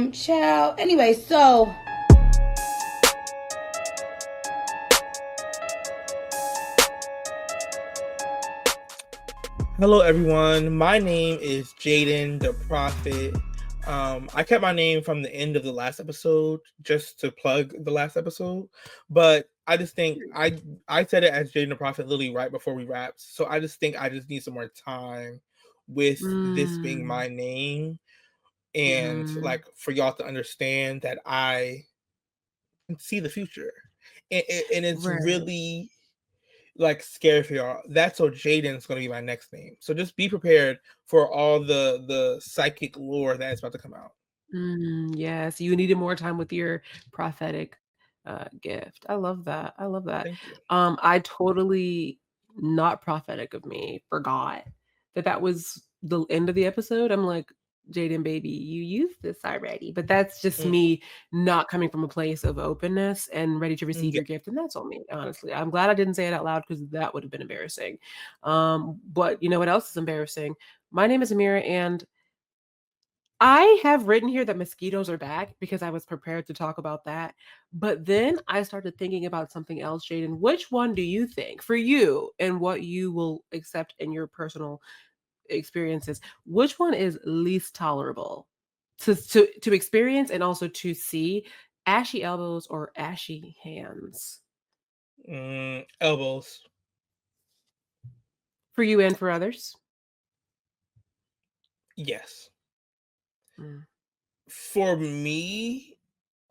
Child. Anyway, so hello everyone. My name is Jayden the Prophet. I kept my name from the end of the last episode just to plug the last episode, but I just think I said it as Jayden the Prophet literally right before we wrapped. So I just think I just need some more time with this being my name and like for y'all to understand that I can see the future, and it's really like scary for y'all. That's so Jayden's gonna be my next name. So just be prepared for all the psychic lore that is about to come out. Yes, you needed more time with your prophetic gift. I love that. I love that. Thank you. I totally, not prophetic of me, forgot that was the end of the episode. I'm like, Jayden, baby, you used this already. But that's just me not coming from a place of openness and ready to receive your gift. And that's on me, honestly. I'm glad I didn't say it out loud because that would have been embarrassing. But you know what else is embarrassing? My name is Amira, and I have written here that mosquitoes are back because I was prepared to talk about that. But then I started thinking about something else, Jayden. Which one do you think, for you and what you will accept in your personal experiences, which one is least tolerable to experience and also to see? Ashy elbows or ashy hands? Elbows. For you and for others? Yes. For me,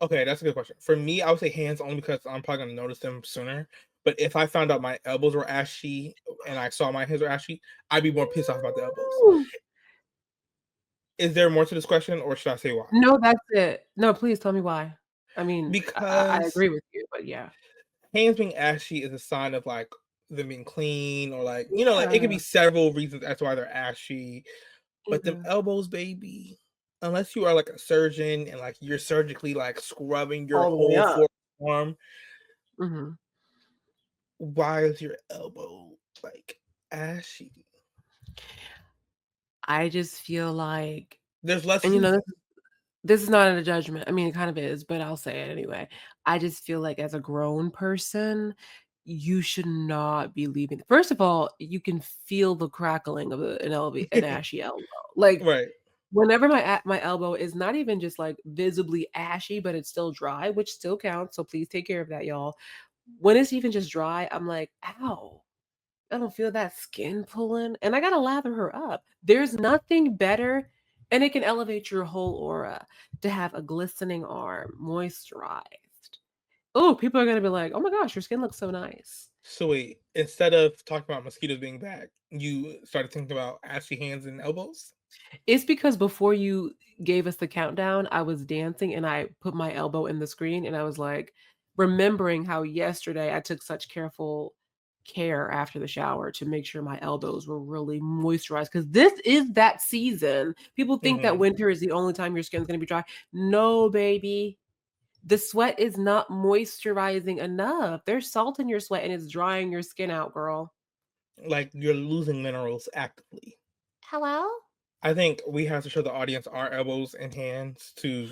okay, that's a good question. For me, I would say hands only because I'm probably gonna notice them sooner. But if I found out my elbows were ashy and I saw my hands were ashy, I'd be more pissed off about the elbows. Is there more to this question, or should I say why? No, that's it. No, please tell me why. I mean, I Because agree with you, but yeah. hands being ashy is a sign of like them being clean, or like like it could be Yeah. several reasons as to why they're ashy. But them elbows, baby, unless you are like a surgeon and like you're surgically like scrubbing your All the way whole up. forearm, Mhm. why is your elbow like ashy? I just feel like, There's less and heat. this is not a judgment. I mean, it kind of is, but I'll say it anyway. I just feel like as a grown person, you should not be leaving. First of all, you can feel the crackling of an ashy elbow. Like Right. whenever my elbow is not even just like visibly ashy, but it's still dry, which still counts. So please take care of that, y'all. When it's even just dry, I'm like, ow. I don't feel that skin pulling, and I gotta lather her up. There's nothing better, and it can elevate your whole aura to have a glistening arm, moisturized. Oh, people are gonna be like, "Oh my gosh, your skin looks so nice." So wait, instead of talking about mosquitoes being back, you started thinking about ashy hands and elbows? It's because before you gave us the countdown, I was dancing and I put my elbow in the screen and I was like, remembering how yesterday I took such careful care after the shower to make sure my elbows were really moisturized because this is that season. People think that winter is the only time your skin's going to be dry. No, baby. The sweat is not moisturizing enough. There's salt in your sweat and it's drying your skin out, girl. Like you're losing minerals actively. Hello? I think we have to show the audience our elbows and hands to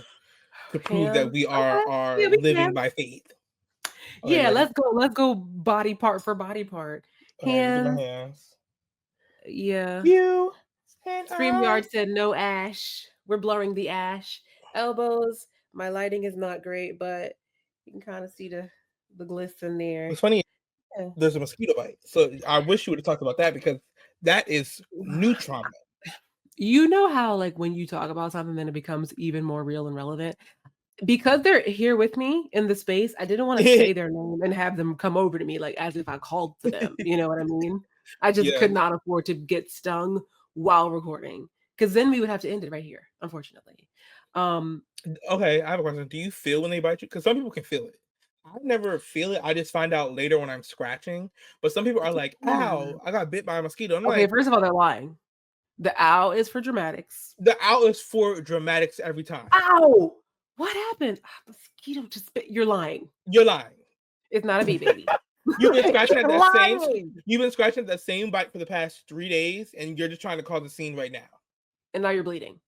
prove that Hands. we Okay. are Yeah, we living can. by faith. Okay, Yeah, ready? let's go body part for body part. Okay, let me do my Hands, hands. yeah. You and I. StreamYard said no ash. We're blurring the ash. Elbows, my lighting is not great, but you can kind of see the glisten there. What's funny, Yeah. there's a mosquito bite. So I wish you would have talked about that because that is new trauma. You know how like when you talk about something then it becomes even more real and relevant? Because they're here with me in the space, I didn't want to say their name and have them come over to me like as if I called to them. You know what I mean? I just Yeah. could not afford to get stung while recording because then we would have to end it right here, unfortunately. Okay, I have a question. Do you feel when they bite you? Because some people can feel it. I never feel it. I just find out later when I'm scratching. But some people are like, "Ow, I got bit by a mosquito." I'm Okay, like, first of all, they're lying. The owl is for dramatics. the owl is for dramatics every time. Ow! What happened? Mosquito just bit. You're lying. You're lying. It's not a bee, baby. You've been scratching at You're that same. lying. You've been scratching at that same bite for the past 3 days, and you're just trying to cause a scene right now. And now you're bleeding.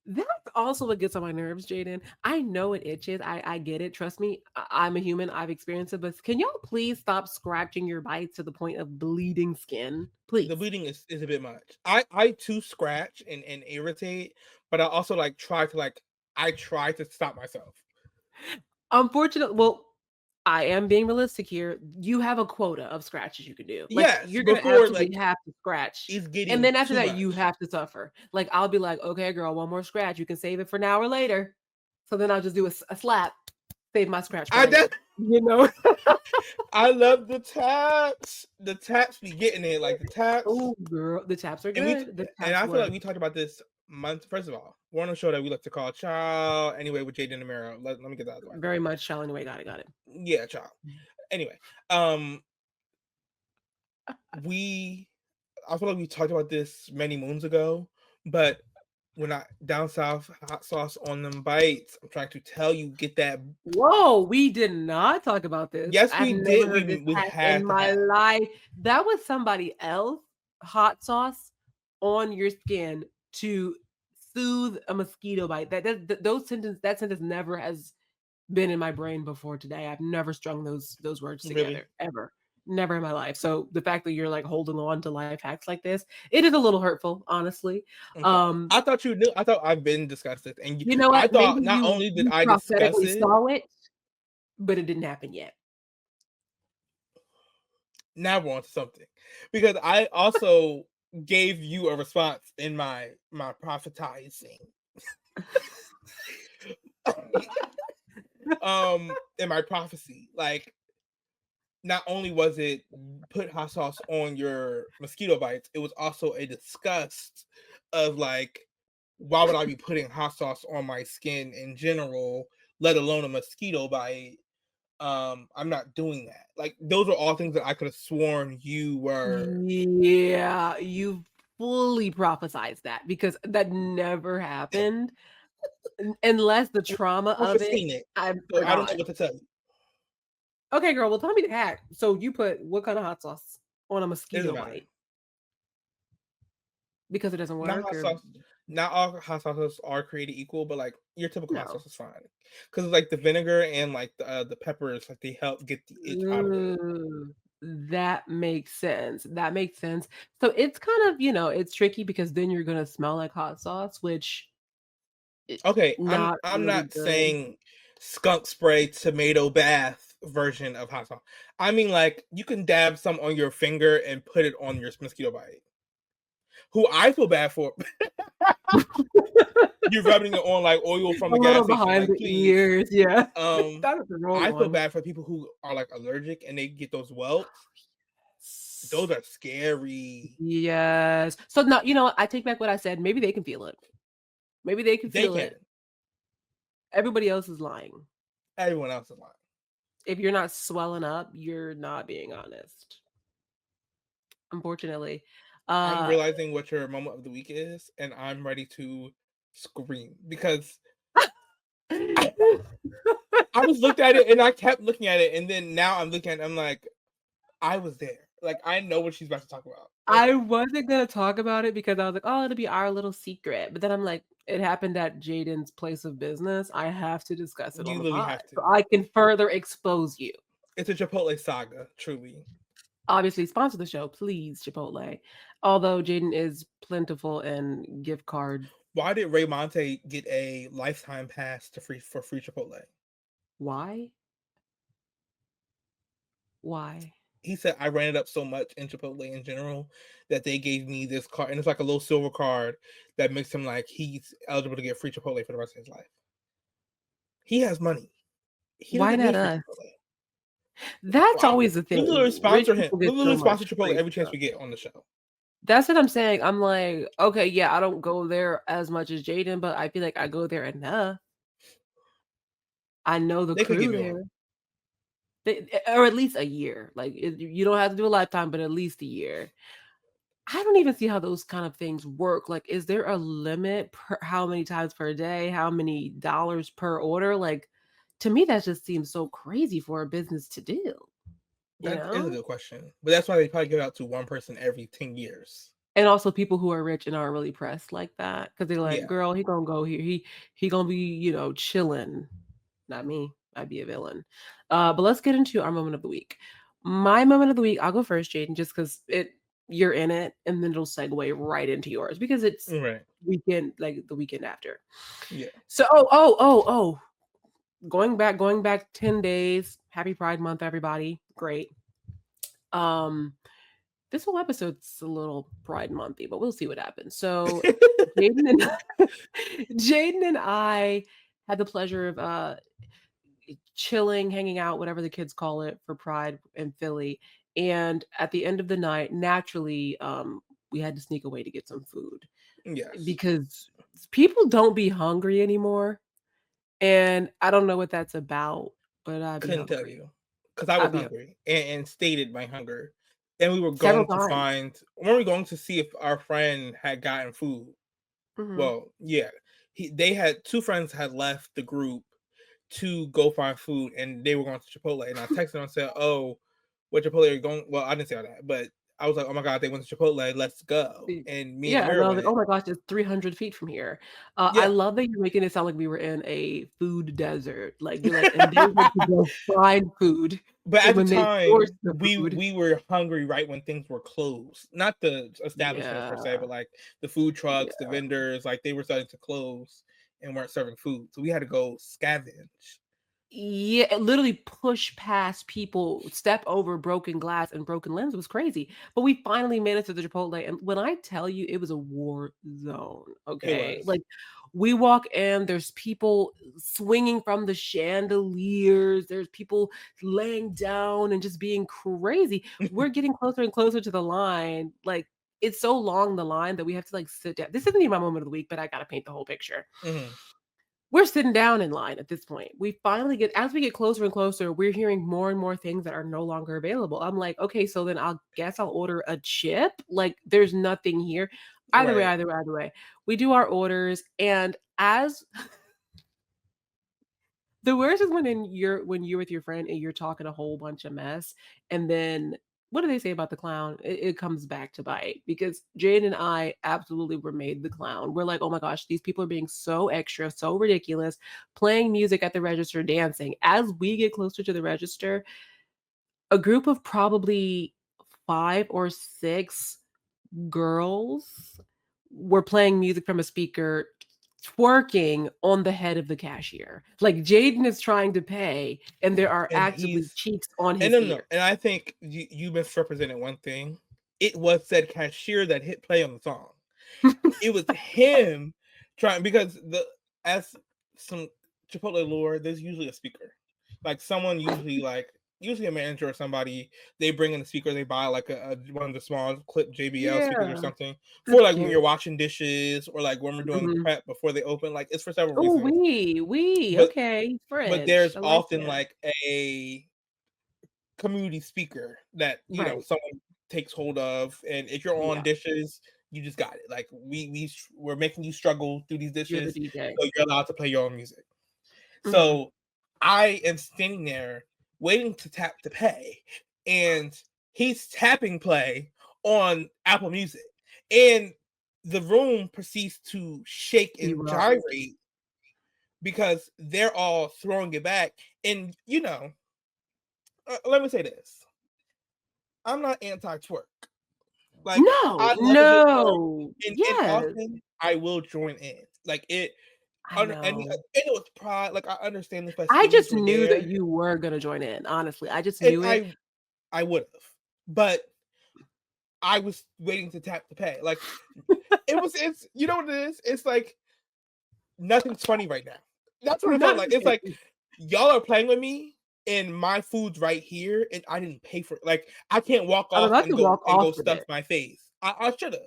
That's also what gets on my nerves, Jayden. I know it itches. I get it. Trust me. I'm a human. I've experienced it. But can y'all please stop scratching your bites to the point of bleeding skin? The Please. bleeding is a bit much. I too scratch and irritate, but I also like I try to stop myself. Unfortunately, well, I am being realistic here. You have a quota of scratches you can do. Like Yes, you're gonna before absolutely like have to scratch. it's And getting then after too that, you much. have to suffer. Like I'll be like, okay, girl, one more scratch. You can save it for now or later. So then I'll just do a slap, save my scratch for I later. de- You know? I love the taps. The taps be getting it, like the taps. Oh, girl, the taps are And we good. The and taps I feel like work. we talked about this month. First of all, we're on a show that we like to call Child. Anyway, with Jayden and Amira. Let me get that out of the way. Very much shall anyway. Got it. Got it. Yeah, Child. Anyway, um, I feel like we talked about this many moons ago, but when I down south hot sauce on them bites, I'm trying to tell you, get that. Whoa, we did not talk about this. Yes, I've we never did. heard this We hack in had to my have. life. That was somebody else hot sauce on your skin to soothe a mosquito bite. That sentence never has been in my brain before today. I've never strung those words Really? together ever. Never in my life. So the fact that you're like holding on to life hacks like this, it is a little hurtful, honestly. I'm sorry. Um, I thought you knew. I thought I've been discussed it, and you know I what? Maybe thought not only did you I discuss prophetically it. saw it, but it didn't happen yet. Now we're on to something, because I also gave you a response in my prophetizing. In my prophecy, like not only was it put hot sauce on your mosquito bites, it was also a disgust of like, why would I be putting hot sauce on my skin in general, let alone a mosquito bite? I'm not doing that. Like those are all things that I could have sworn you were. Yeah, you fully prophesized that because that never happened unless the trauma Never of it, seen it, I so I don't know forgot. what to tell you. Okay, girl, well, tell me the hack. So you put what kind of hot sauce on a It doesn't mosquito matter. bite? Because it doesn't Not work hot or sauce. Not all hot sauces are created equal, but like your typical hot no? sauce is fine because like the vinegar and like the peppers, like they help get the itch out of it. Ooh, that makes sense. That makes sense. So it's kind of, it's tricky because then you're gonna smell like hot sauce, which Okay, not I'm really not good. saying skunk spray tomato bath version of hot sauce. I mean like you can dab some on your finger and put it on your mosquito bite. Who I feel bad for, you're rubbing it on like oil from A the gas little station. behind Like the please. ears, yeah. Um, That was the wrong I feel one. bad for people who are like allergic and they get those welts. Those are scary. Yes. So no, you know what? I take back what I said. Maybe they can feel it. Maybe they can They feel can. it. Everybody else is lying. Everyone else is lying. If you're not swelling up, you're not being honest. Unfortunately. I'm Uh realizing what your moment of the week is, and I'm ready to scream because I was looked at it and I kept looking at it, and then now I'm looking at it, I'm like, I was there. Like I know what she's about to talk about. I Okay. wasn't gonna talk about it because I was like, oh, it'll be our little secret. But then I'm like, it happened at Jayden's place of business. I have to discuss it on You the literally pod. have to. So I can further expose you. It's a Chipotle saga, truly. Obviously, sponsor the show, please, Chipotle. Although Jayden is plentiful in gift card. Why did Ray Monte get a lifetime pass to free Chipotle? Why? Why? He said I ran it up so much in Chipotle in general that they gave me this card, and it's like a little silver card that makes him like he's eligible to get free Chipotle for the rest of his life. He has money. He Why doesn't not need free us? Chipotle. That's Wow. always the We literally thing. Rich sponsor him. people We get so literally much sponsor Chipotle free every chance stuff. we get on the show. That's what I'm saying. I'm like, okay, yeah, I don't go there as much as Jayden, but I feel like I go there enough. I know the They could crew give me one. there. Or at least a year. Like you don't have to do a lifetime, but at least a year. I don't even see how those kind of things work. Like, is there a limit per how many times per day? How many dollars per order? Like, to me, that just seems so crazy for a business to do. You That is a know? good question, but that's why they probably give it out to one person every 10 years. And also people who are rich and aren't really pressed like that because they're like, Yeah. girl, he gonna go here. He gonna be, chilling. Not me. I'd be a villain. But let's get into our moment of the week. My moment of the week, I'll go first, Jayden, just because you're in it, and then it'll segue right into yours because it's Right. weekend, like the weekend after. Yeah. So, oh. Going back 10 days. Happy Pride Month, everybody. Great. This whole episode's a little Pride Monthy, but we'll see what happens. So Jayden and Jayden and I had the pleasure of chilling, hanging out, whatever the kids call it, for Pride in Philly. And at the end of the night, naturally, we had to sneak away to get some food Yes. because people don't be hungry anymore. And I don't know what that's about, but I'd be Couldn't tell hungry. you because I was I'd be hungry and stated my hunger. And we were several going to times. find, when we were going to see if our friend had gotten food. Mhm. Well, yeah, they had two friends had left the group to go find food, and they were going to Chipotle. And I texted them and said, "Oh, what Chipotle are you going?" Well, I didn't say all that, but I was like, "Oh my god, they went to Chipotle. Let's go!" And me and Yeah, and Amir I was like, went. "Oh my gosh, it's 300 feet from here." I Yeah, love that you're making it sound like we were in a food desert. Like you're like, and they went to go find food, but and at the when they sourced time, the food, we were hungry right when things were closed. Not the establishments per yeah, se, but like the food trucks, the yeah. vendors, like they were starting to close and weren't serving food, so we had to go scavenge. Yeah, literally push past people, step over broken glass and broken limbs. It was crazy. But we finally made it to the Chipotle. And when I tell you it was a war zone, It okay? was Like we walk in, there's people swinging from the chandeliers, there's people laying down and just being crazy. We're getting closer and closer to the line. Like it's so long, the line, that we have to like sit down. This isn't even my moment of the week, but I got to paint the whole picture. Mhm. We're sitting down in line at this point. We finally get, as we get closer and closer, we're hearing more and more things that are no longer available. I'm like, okay, so then I'll order a chip. Like there's nothing here. Right. Either way. We do our orders. And as the worst is when you're with your friend and you're talking a whole bunch of mess, and then what do they say about the clown? It comes back to bite because Jane and I absolutely were made the clown. We're like, oh my gosh, these people are being so extra, so ridiculous, playing music at the register, dancing. As we get closer to the register, a group of probably 5 or 6 girls were playing music from a speaker, twerking on the head of the cashier. Like Jayden is trying to pay, and there are And actively he's cheeks on and his no, ear. and I think you misrepresented one thing. It was said cashier that hit play on the song. It was him trying because the as some Chipotle lore, there's usually a speaker, like someone usually a manager or somebody. They bring in a speaker. They buy like a one of the small clip JBL speakers or Yeah, something for that's like when cute. you're washing dishes or like when we're doing Mhm. prep before they open. Like it's for several Oh, reasons. But okay, there's French. I like often it. like a community speaker that Right. someone takes hold of, and if you're on Yeah, dishes, you just got it. Like we're making you struggle through these you're the dishes, DJ. so you're allowed to play your own music. Mhm. So I am standing there waiting to tap to pay, and he's tapping play on Apple Music, and the room proceeds to shake and Erupt. gyrate because they're all throwing it back. And let me say this: I'm not anti twerk. Like No, I love a good twerk, no. and Yes, often I will join in. Like it, I under and know. it was pride. Like I understand the I festivities just were knew that there, you were gonna join in, honestly. I just and knew it. I would have, but I was waiting to tap the pay. Like it's you know what it is. It's like nothing's funny right now. That's what it felt like. It's like Nothing. y'all are playing with me, and my food's right here, and I didn't pay for it. Like I can't walk I'm off about to walk and off go with stuff it. my face. I should have.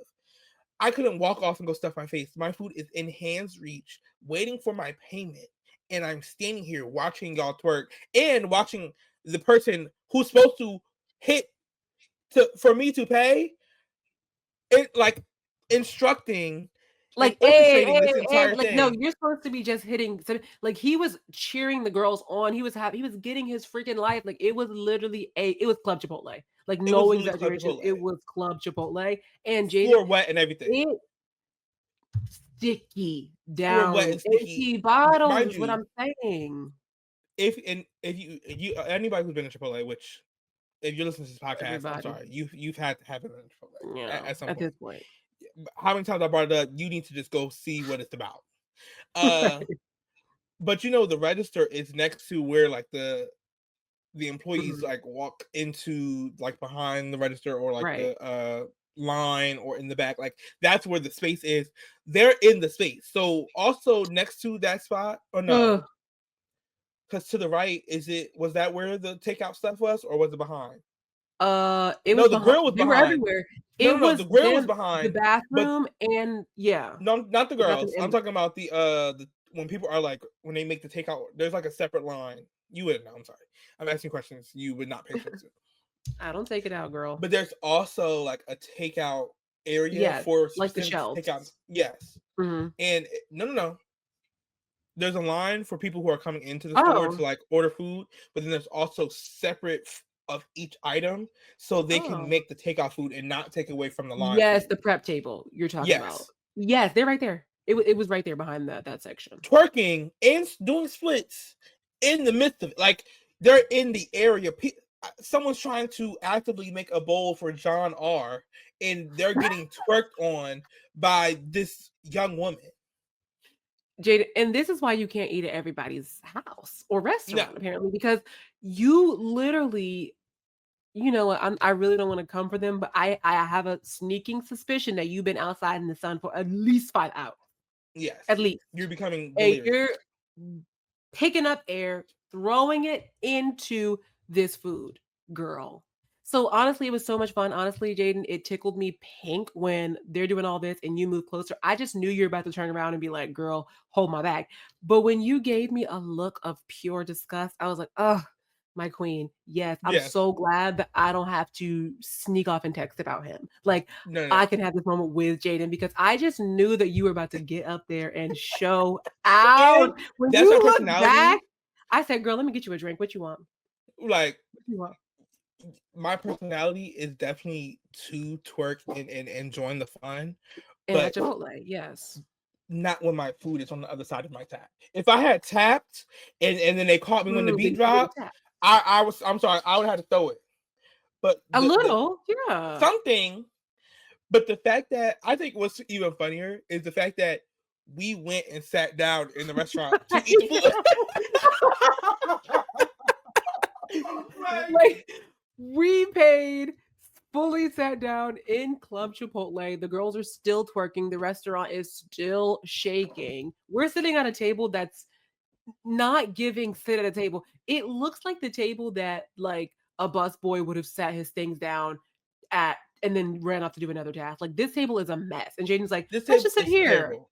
I couldn't walk off and go stuff my face. My food is in hands reach, waiting for my payment. And I'm standing here watching y'all twerk and watching the person who's supposed to hit for me to pay it, like instructing. Like, orchestrating this entire like, no, thing. you're supposed to be just hitting. Like, he was cheering the girls on. He was happy. He was getting his freaking life. Like, it was literally it was Club Chipotle. Like, It was no literally Club exaggeration. It Chipotle. was Club Chipotle. And Jayden, Floor wet and everything. it sticky Floor wet down. and sticky. Empty bottles Mind is what you, I'm saying. if you anybody who's been in Chipotle, which if you're listening to this podcast, I'm Everybody. sorry, you've had to have it in Chipotle Yeah, at some at point. this point. How many times I brought it up? You need to just go see what it's about. Right. But the register is next to where like the employees Mhm. like walk into like behind the register or like Right. the line or in the back. Like that's where the space is. They're in the space. So also next to that spot, or no? Ugh. Because to the right, was that where the takeout stuff was, or was it behind? It No, was the behind. grill was They were behind. everywhere. No, It no, no. The was grill was them, the behind, but bathroom, and yeah, no, not the the bathroom girls. I'm and talking about the when people are like when they make the takeout. There's like a separate line. You wouldn't know. I'm sorry. I'm asking questions you would not pay attention to. I don't take it out, girl. But there's also like a takeout area Yes, for like the specific shelves. takeout. Yes, Mhm. and no, no, no. There's a line for people who are coming into the store to Oh, like order food, but then there's also separate of each item so they can oh. make the takeout food and not take away from the line Yes, food. the prep table you're talking about. Yes. Yes, they're right there. It was right there behind that section. Twerking and doing splits in the midst of it. Like they're in the area. Someone's trying to actively make a bowl for John R. and they're getting twerked on by this young woman. Jada, and this is why you can't eat at everybody's house or No. restaurant, apparently, because you literally, what, I really don't want to come for them, but I have a sneaking suspicion that you've been outside in the sun for at least 5 hours. Yes. At least. You're becoming And delirious. you're picking up air, throwing it into this food, girl. So honestly, it was so much fun. Honestly, Jayden, it tickled me pink when they're doing all this and you move closer. I just knew you were about to turn around and be like, girl, hold my back. But when you gave me a look of pure disgust, I was like, oh, my queen. Yes, I'm Yes. so glad that I don't have to sneak off and text about him. Like, No. I can have this moment with Jayden because I just knew that you were about to get up there and show out. And When that's you our look personality. back, I said, girl, let me get you a drink. What you want? Like What you want? my personality is definitely to twerk and enjoying the fun, And at but Chipotle, yes. not when my food is on the other side of my tap. If I had tapped and then they caught me when the Then beat you would've dropped, tapped. I'm sorry, I would have to throw it. But A the little, yeah. something, but the fact that I think what's even funnier is the fact that we went and sat down in the restaurant to eat food. Like, we paid, fully sat down in Club Chipotle. The girls are still twerking. The restaurant is still shaking. We're sitting at a table that's not giving sit at a table. It looks like the table that like a busboy would have sat his things down at and then ran off to do another task. Like this table is a mess. And Jaden's like, This let's table just sit is here. terrible.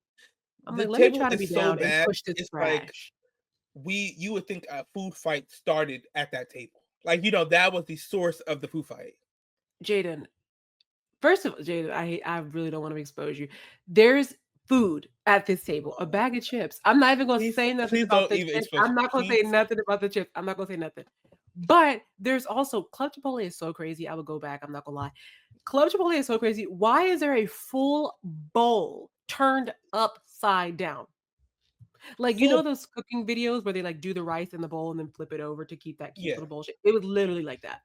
I'm The like, let me table try to be is so down and bad. push this It's like trash. you would think a food fight started at that table. Like that was the source of the food fight. Jayden, first of all, Jayden, I really don't want to expose you. There's food at this table, a bag of chips. I'm not even going to say nothing Please about don't the even chips. expose. I'm not going to say nothing about the chips. I'm not going to say nothing. But there's also Club Chipotle is so crazy. I would go back. I'm not gonna lie. Club Chipotle is so crazy. Why is there a full bowl turned upside down? Like Full, those cooking videos where they like do the rice in the bowl and then flip it over to keep that cute yeah. little bowl shape. It was literally like that.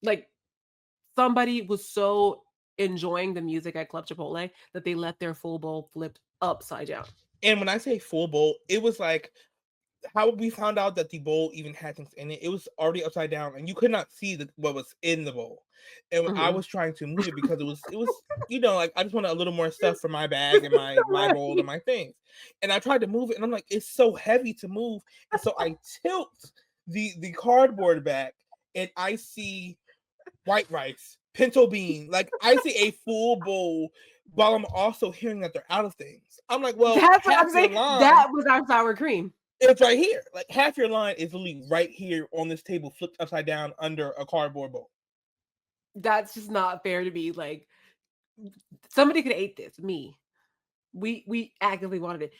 Like somebody was so enjoying the music at Club Chipotle that they let their full bowl flipped upside down. And when I say full bowl, it was like how we found out that the bowl even had things in it. It was already upside down, and you could not see what was in the bowl. And I Mhm. was trying to move it because it was like I just wanted a little more stuff for my bag and my bowl and my things. And I tried to move it, and I'm like, it's so heavy to move, and so I tilt the cardboard back, and I see white rice, pinto bean, like I see a full bowl. While I'm also hearing that they're out of things, I'm like, well, That's what half I'm your saying. line. That was our sour cream. It's right here. Like half your line is literally right here on this table, flipped upside down under a cardboard bowl. That's just not fair to me. Like somebody could have ate this. Me. We actively wanted it.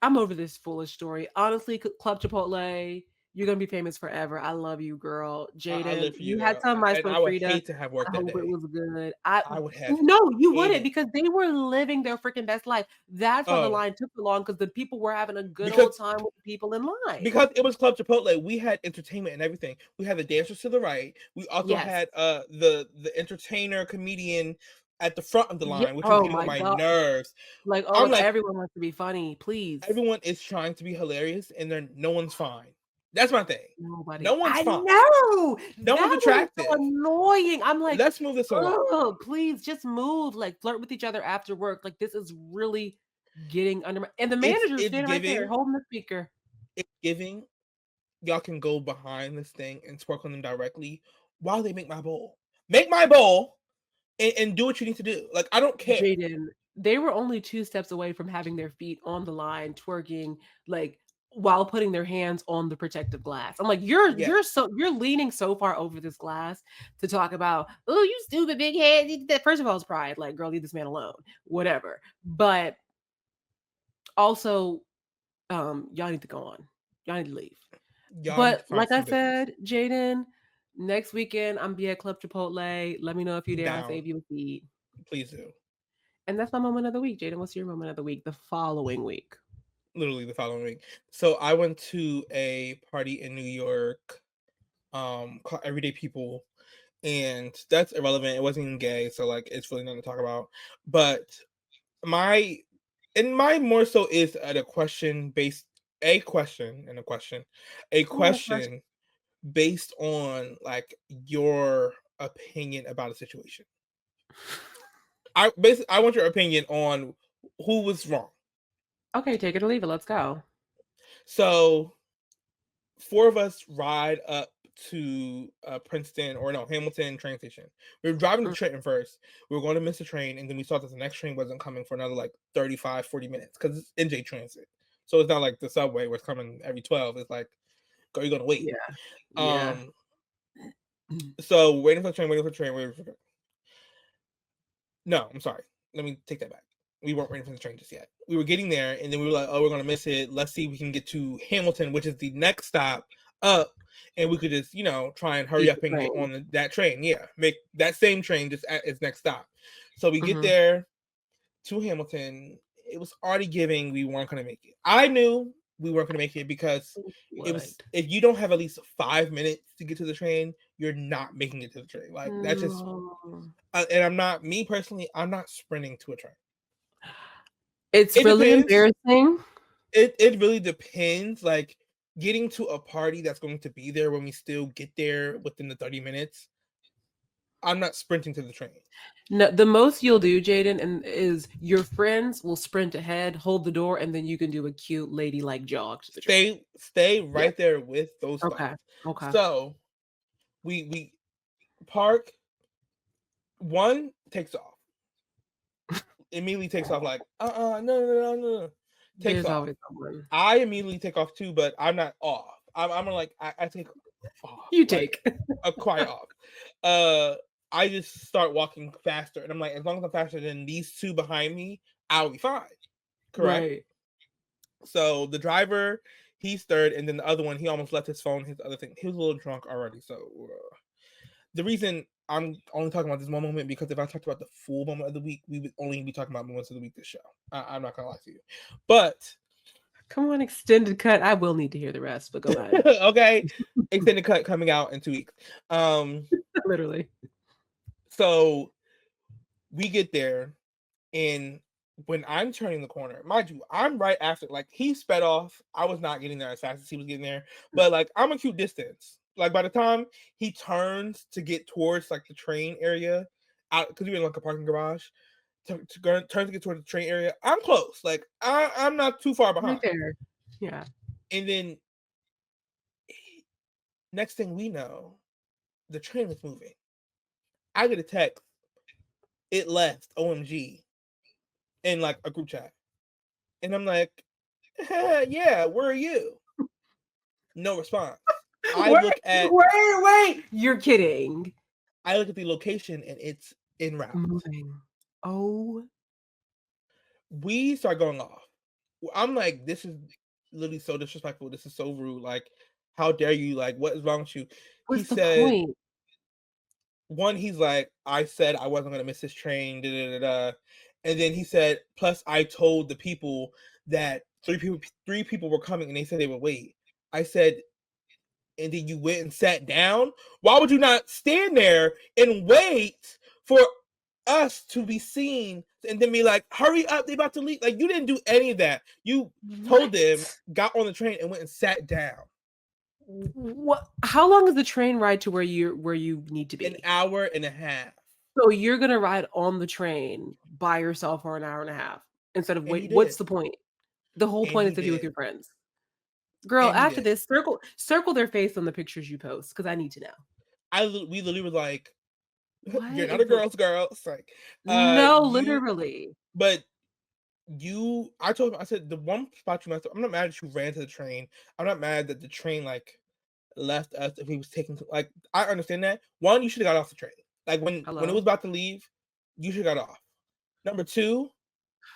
I'm over this foolish story. Honestly, Club Chipotle, you're gonna be famous forever. I love you, girl. I Jaden, live for you, you had girl, some and maestro I would Frida. hate to have work I that hope it day. was good. I I would have no, you wouldn't hated. because they were living their freaking best life. That's why the Oh, line took so long because the people were having a good because old time with the people in line. because it was Club Chipotle, we had entertainment and everything. We had the dancers to the right. We also Yes. had the entertainer comedian at the front of the Yeah. line, which was Oh getting on my my god. nerves. Like, oh, I'm like like, everyone wants to be funny. Please. everyone is trying to be hilarious, and then no one's fine. That's my thing. No Nobody. one's I fine. know. No one's That was so attractive. annoying. I'm like, Let's move this along. oh, please just move. Like flirt with each other after work. Like this is really getting under my and the manager's It's standing right there giving. holding the speaker. It's giving. Y'all can go behind this thing and twerk on them directly while they make my bowl. Make my bowl and do what you need to do. Like, I don't care. Jayden, they were only 2 steps away from having their feet on the line, twerking, like while putting their hands on the protective glass. I'm like, Yeah. you're leaning so far over this glass to talk about, oh, you stupid big head. First of all, it's pride. Like, girl, leave this man alone. Whatever. But also, y'all need to go on. Y'all need to leave. Y'all need to But find like I some business. said, Jayden, next weekend I'm be at Club Chipotle. Let me know if you there. I Down. save you a seat. Please do. And that's my moment of the week. Jayden, what's your moment of the week the following week? Literally the following week. So I went to a party in New York, called Everyday People, and that's irrelevant. It wasn't even gay, so like it's really nothing to talk about. But my my more so is at a question based a question and a question. A Oh, gosh. question based on like your opinion about a situation. I want your opinion on who was wrong. Okay, take it or leave it. Let's go. So 4 of us ride up to Princeton or no Hamilton train station. We were driving to Mm, Trenton first. We were going to miss the train, and then we saw that the next train wasn't coming for another like 35, 40 minutes because it's NJ Transit. So it's not like the subway where it's coming every 12. It's like, go, you're gonna wait. yeah, yeah. Um, so waiting for the train, waiting for the train, waiting for the train. No, I'm sorry. Let me take that back. We weren't waiting for the train just yet. We were getting there, and then we were like, "Oh, we're gonna miss it. Let's see if we can get to Hamilton, which is the next stop up, and we could just, try and hurry Beat up the and get train. on that train. Yeah, make that same train just at its next stop." So we get Mhm. there to Hamilton. It was already giving we weren't gonna make it. I knew we weren't gonna make it because it was What? if you don't have at least 5 minutes to get to the train, you're not making it to the train. Like that's just No. and I'm not me personally. I'm not sprinting to a train. It's It really depends. embarrassing. It really depends. Like getting to a party that's going to be there when we still get there within the 30 minutes. I'm not sprinting to the train. No, the most you'll do, Jayden, and is your friends will sprint ahead, hold the door, and then you can do a cute ladylike jog to the train. Stay Yeah. right there with those Okay. thoughts. Okay. So we park. One takes off. Immediately takes off like no. Takes There's off. always someone. I immediately take off too, but I'm not off. I'm like I take off You like take. a quiet off. Uh, I just start walking faster, and I'm like, as long as I'm faster than these 2 behind me, I'll be fine. Correct. Right. So the driver, he's third, and then the other one, he almost left his phone, his other thing. He was a little drunk already. So the reason I'm only talking about this one moment because if I talked about the full moment of the week, we would only be talking about moments of the week this show. I'm not gonna lie to you, but Come on, extended cut. I will need to hear the rest, but go ahead. okay, extended cut coming out in 2 weeks. Literally. So we get there, and when I'm turning the corner, mind you, I'm right after. Like he sped off. I was not getting there as fast as he was getting there, but like I'm a cute distance. Like by the time he turns to get towards like the train area, out because we were in like a parking garage, turn to get towards the train area, I'm close. Like I'm not too far Right behind. there. Yeah. And then next thing we know, the train is moving. I get a text. It left. OMG. In like a group chat. And I'm like, yeah, where are you? No response. I Wait, look at wait. You're kidding. the location and it's en route. Moving. Oh we start going off. I'm like, this is literally so disrespectful. This is so rude. Like, how dare you? Like, what is wrong with you? He What's the said, point? one, he's like, I said I wasn't gonna miss this train, da da da da. And then he said, plus I told the people that three people were coming and they said they would wait. I said, and then you went and sat down. Why would you not stand there and wait for us to be seen and then be like, hurry up, they about to leave? Like, you didn't do any of that. You told them, What? got on the train and went and sat down. What? How long is the train ride to where you need to An be? hour and a half. So you're gonna ride on the train by yourself for an hour and a half instead of And he wait. did. What's the point? The whole And point he is to be with did. your friends. Girl, And he after did. this, circle their face on the pictures you post because I need to know. We literally was like, What you're not a is the girl's girl. It's like, no, you, literally. but I told him, I said, the one spot you messed up, I'm not mad that you ran to the train. I'm not mad that the train, like, left us if he was taking, like, I understand that. One, you should have got off the train. Like, when it was Hello? about to leave, you should have got off. Number two,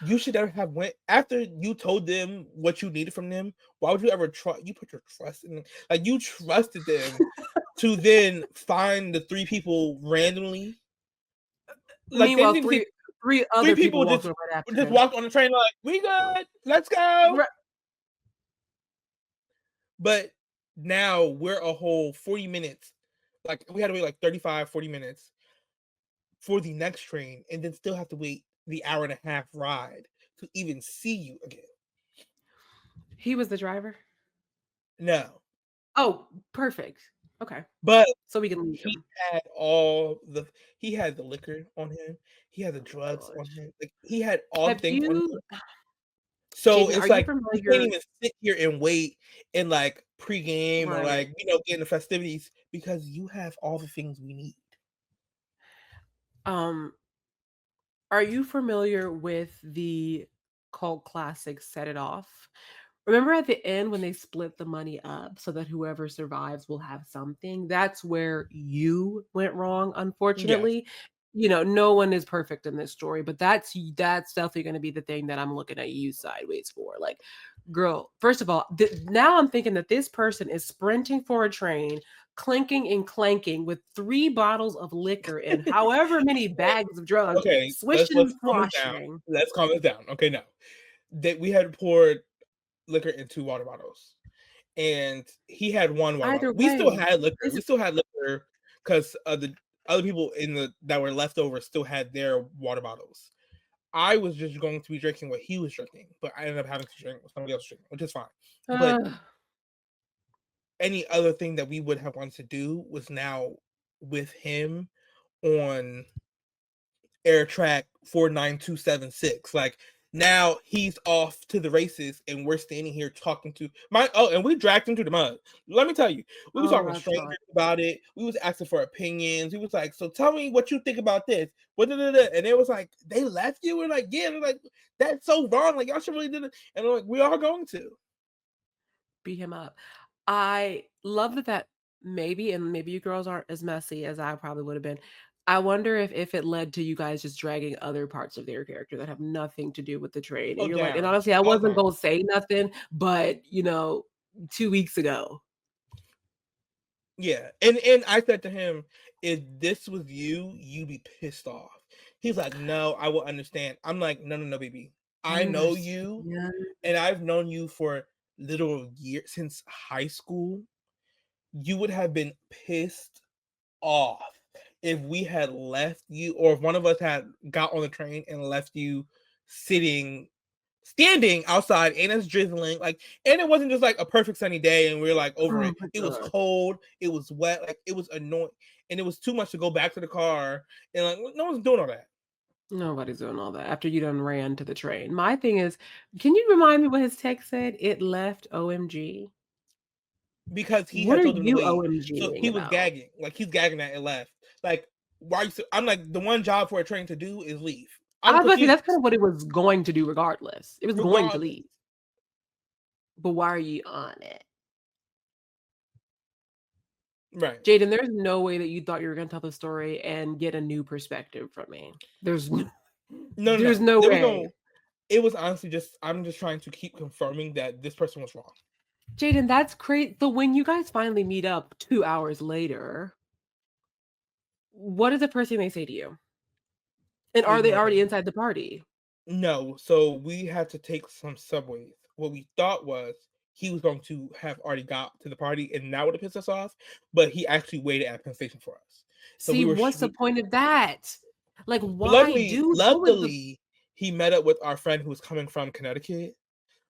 you should never have went after you told them what you needed from them. Why would you ever trust? You put your trust in them. Like, you trusted them to then find the three people randomly. Like, they Meanwhile, didn't think three three other people people walked over right after just them. walked on the train like, we good, let's go. Right. But now we're a whole 40 minutes. Like, we had to wait like 35, 40 minutes for the next train and then still have to wait the hour and a half ride to even see you again. He was the driver. No. Oh, perfect. Okay, But so we can leave he him. had he had the liquor on him, he had the Oh drugs on gosh. him, like he had all the Have things on you, him. So Jayden? Are it's you like you can't familiar? even sit here and wait and like pregame or Right. like get in the festivities because you have all the things we need. Um, are you familiar with the cult classic Set It Off? Remember at the end when they split the money up so that whoever survives will have something? That's where you went wrong, Yes. unfortunately. No one is perfect in this story, but that's definitely going to be the thing that I'm looking at you sideways for. Like, girl, first of all, now I'm thinking that this person is sprinting for a train, clinking and clanking with 3 bottles of liquor and however many bags of drugs, Okay, let's swishing, calm this down. swashing. Let's calm this down. Okay, now that we had poured liquor in 2 water bottles, and he had 1 water bottle. Either We still way, had liquor. this We still had liquor because the other people in the that were left over still had their water bottles. I was just going to be drinking what he was drinking, but I ended up having to drink what somebody else was drinking, which is fine. But uh, any other thing that we would have wanted to do was now with him on air track 49276. Like, now he's off to the races and we're standing here talking to and we dragged him to the mud. Let me tell you, we was oh, talking to that's strangers fine. about it. We was asking for opinions. We was like, so tell me what you think about this. What and it was like, they left you. We're like, yeah. They're like, that's so wrong. Like, y'all should really do it. And we're like, we are going to. Beat him up. I love that maybe, and maybe you girls aren't as messy as I probably would have been. I wonder if it led to you guys just dragging other parts of their character that have nothing to do with the trade. And Oh, you're like, and down. honestly, I All wasn't gone. gonna say nothing, but 2 weeks ago. Yeah, and I said to him, if this was you, you'd be pissed off. He's like, no, I will understand. I'm like, no, no, no, baby. I know you, Understand. and I've known you for little years since high school. You would have been pissed off if we had left you, or if one of us had got on the train and left you standing outside and it's drizzling, like, and it wasn't just like a perfect sunny day and we are like over Oh it. my It was god. cold, it was wet, like it was annoying, and it was too much to go back to the car and like no one's doing all that. Nobody's doing all that after you done ran to the train. My thing is, can you remind me what his text said? It left OMG. Because he What had are told them to you leave. So OMGing he was about? gagging. Like he's gagging that it left. Like, why are you I'm like, the one job for a train to do is leave. I'm I was about to say confused. that's kind of what it was going to do regardless. It was going to Regardless. leave. But why are you on it? Right. Jayden, there's no way that you thought you were going to tell the story and get a new perspective from me. There's No, no, there's no. no There was no way. It was honestly just I'm just trying to keep confirming that this person was wrong. Jayden, that's great. So when you guys finally meet up 2 hours later, what is the first thing they say to you? And are they Ignore already him. inside the party? No, so we had to take some subways. What we thought was he was going to have already got to the party, and that would have pissed us off. But he actually waited at Penn Station for us. So See, we were. what's the point of that? Like, why Luckily, do what was the luckily, he met up with our friend who was coming from Connecticut.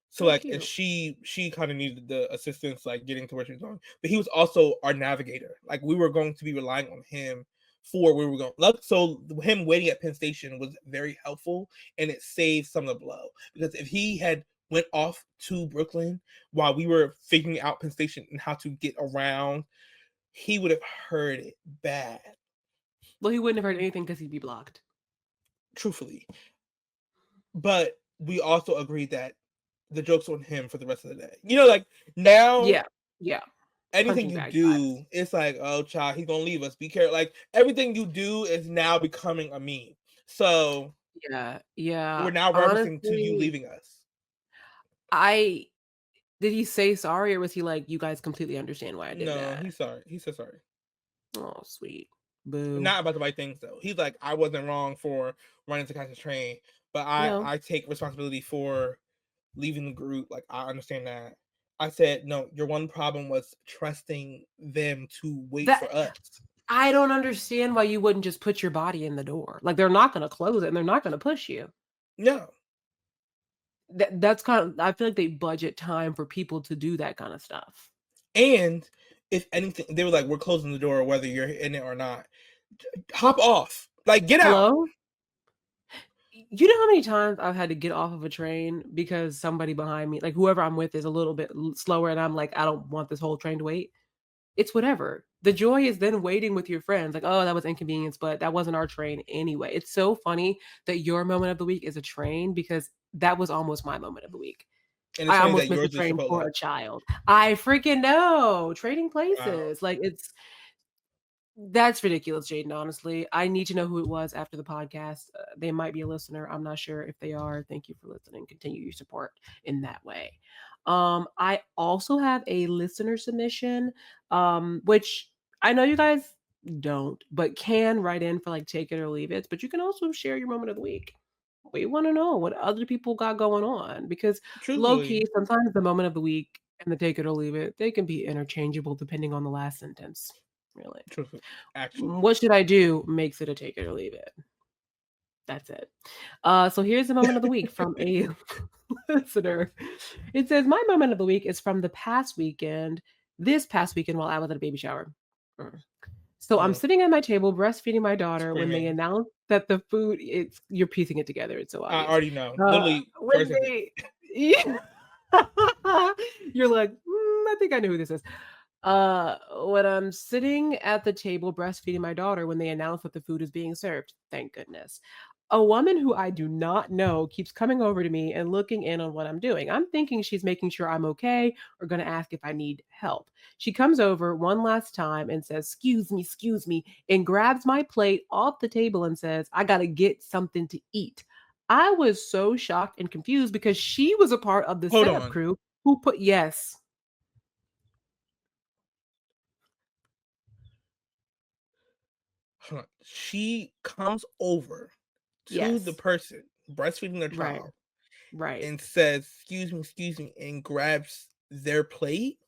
So oh like, and cute. she kind of needed the assistance, like getting to where she was going. But he was also our navigator. Like we were going to be relying on him for where we were going. So him waiting at Penn Station was very helpful, and it saved some of the blow. Because if he had went off to Brooklyn while we were figuring out Penn Station and how to get around, he would have heard it bad. Well, he wouldn't have heard anything because he'd be blocked. Truthfully, but we also agreed that the joke's on him for the rest of the day. You know, like now, Yeah, yeah. anything Punching you bag do, vibes. it's like, oh, child, he's gonna leave us. Be careful. Like everything you do is now becoming a meme. So Yeah, yeah. we're now referencing to you Honestly, leaving us. I did he say sorry or was he like, you guys completely understand why I did No, that? he's sorry. He said sorry. Oh, sweet. Boo. Not about the right things though. He's like, I wasn't wrong for running to catch a train, but I No. I take responsibility for leaving the group. Like I understand that. I said no. Your one problem was trusting them to wait That for us. I don't understand why you wouldn't just put your body in the door. Like they're not gonna close it and they're not gonna push you. No, That's kind of I feel like they budget time for people to do that kind of stuff. and if anything, they were like, we're closing the door whether you're in it or not. Hop off. Like get out. Hello? You know how many times I've had to get off of a train because somebody behind me, like whoever I'm with, is a little bit slower, and I'm like, I don't want this whole train to wait. It's whatever. The joy is then waiting with your friends, like, oh, that was inconvenience, but that wasn't our train anyway. It's so funny that your moment of the week is a train because that was almost my moment of the week. And it's I funny almost that missed a yours is train for Chipotle. a child. I freaking know. Trading Wow. places. Like that's ridiculous, Jayden, honestly. I need to know who it was after the podcast. They might be a listener. I'm not sure if they are. Thank you for listening. Continue your support in that way. I also have a listener submission, which I know you guys don't, but can write in for like take it or leave it. But you can also share your moment of the week. We want to know what other people got going on because low key, Truthfully, sometimes the moment of the week and the take it or leave it, they can be interchangeable depending on the last sentence. Really. truthfully, actually. What should I do makes it a take it or leave it. That's it. So here's the moment of the week from a listener. It says, my moment of the week is from this past weekend while I was at a baby shower. Mm. So I'm Mm, sitting at my table breastfeeding my daughter when they screaming. announced that the food, it's you're piecing it together. It's so I obvious. already know. Literally, When first sentence. they, yeah. You're like, I think I know who this is. When I'm sitting at the table breastfeeding my daughter when they announce that the food is being served, thank goodness. A woman who I do not know keeps coming over to me and looking in on what I'm doing. I'm thinking she's making sure I'm okay or going to ask if I need help. She comes over one last time and says, excuse me, and grabs my plate off the table and says, I got to get something to eat. I was so shocked and confused because she was a part of the Hold setup on. crew who put, yes, Hold on. She comes over to the yes, person breastfeeding their right, child right. and says, excuse me, and grabs their plate.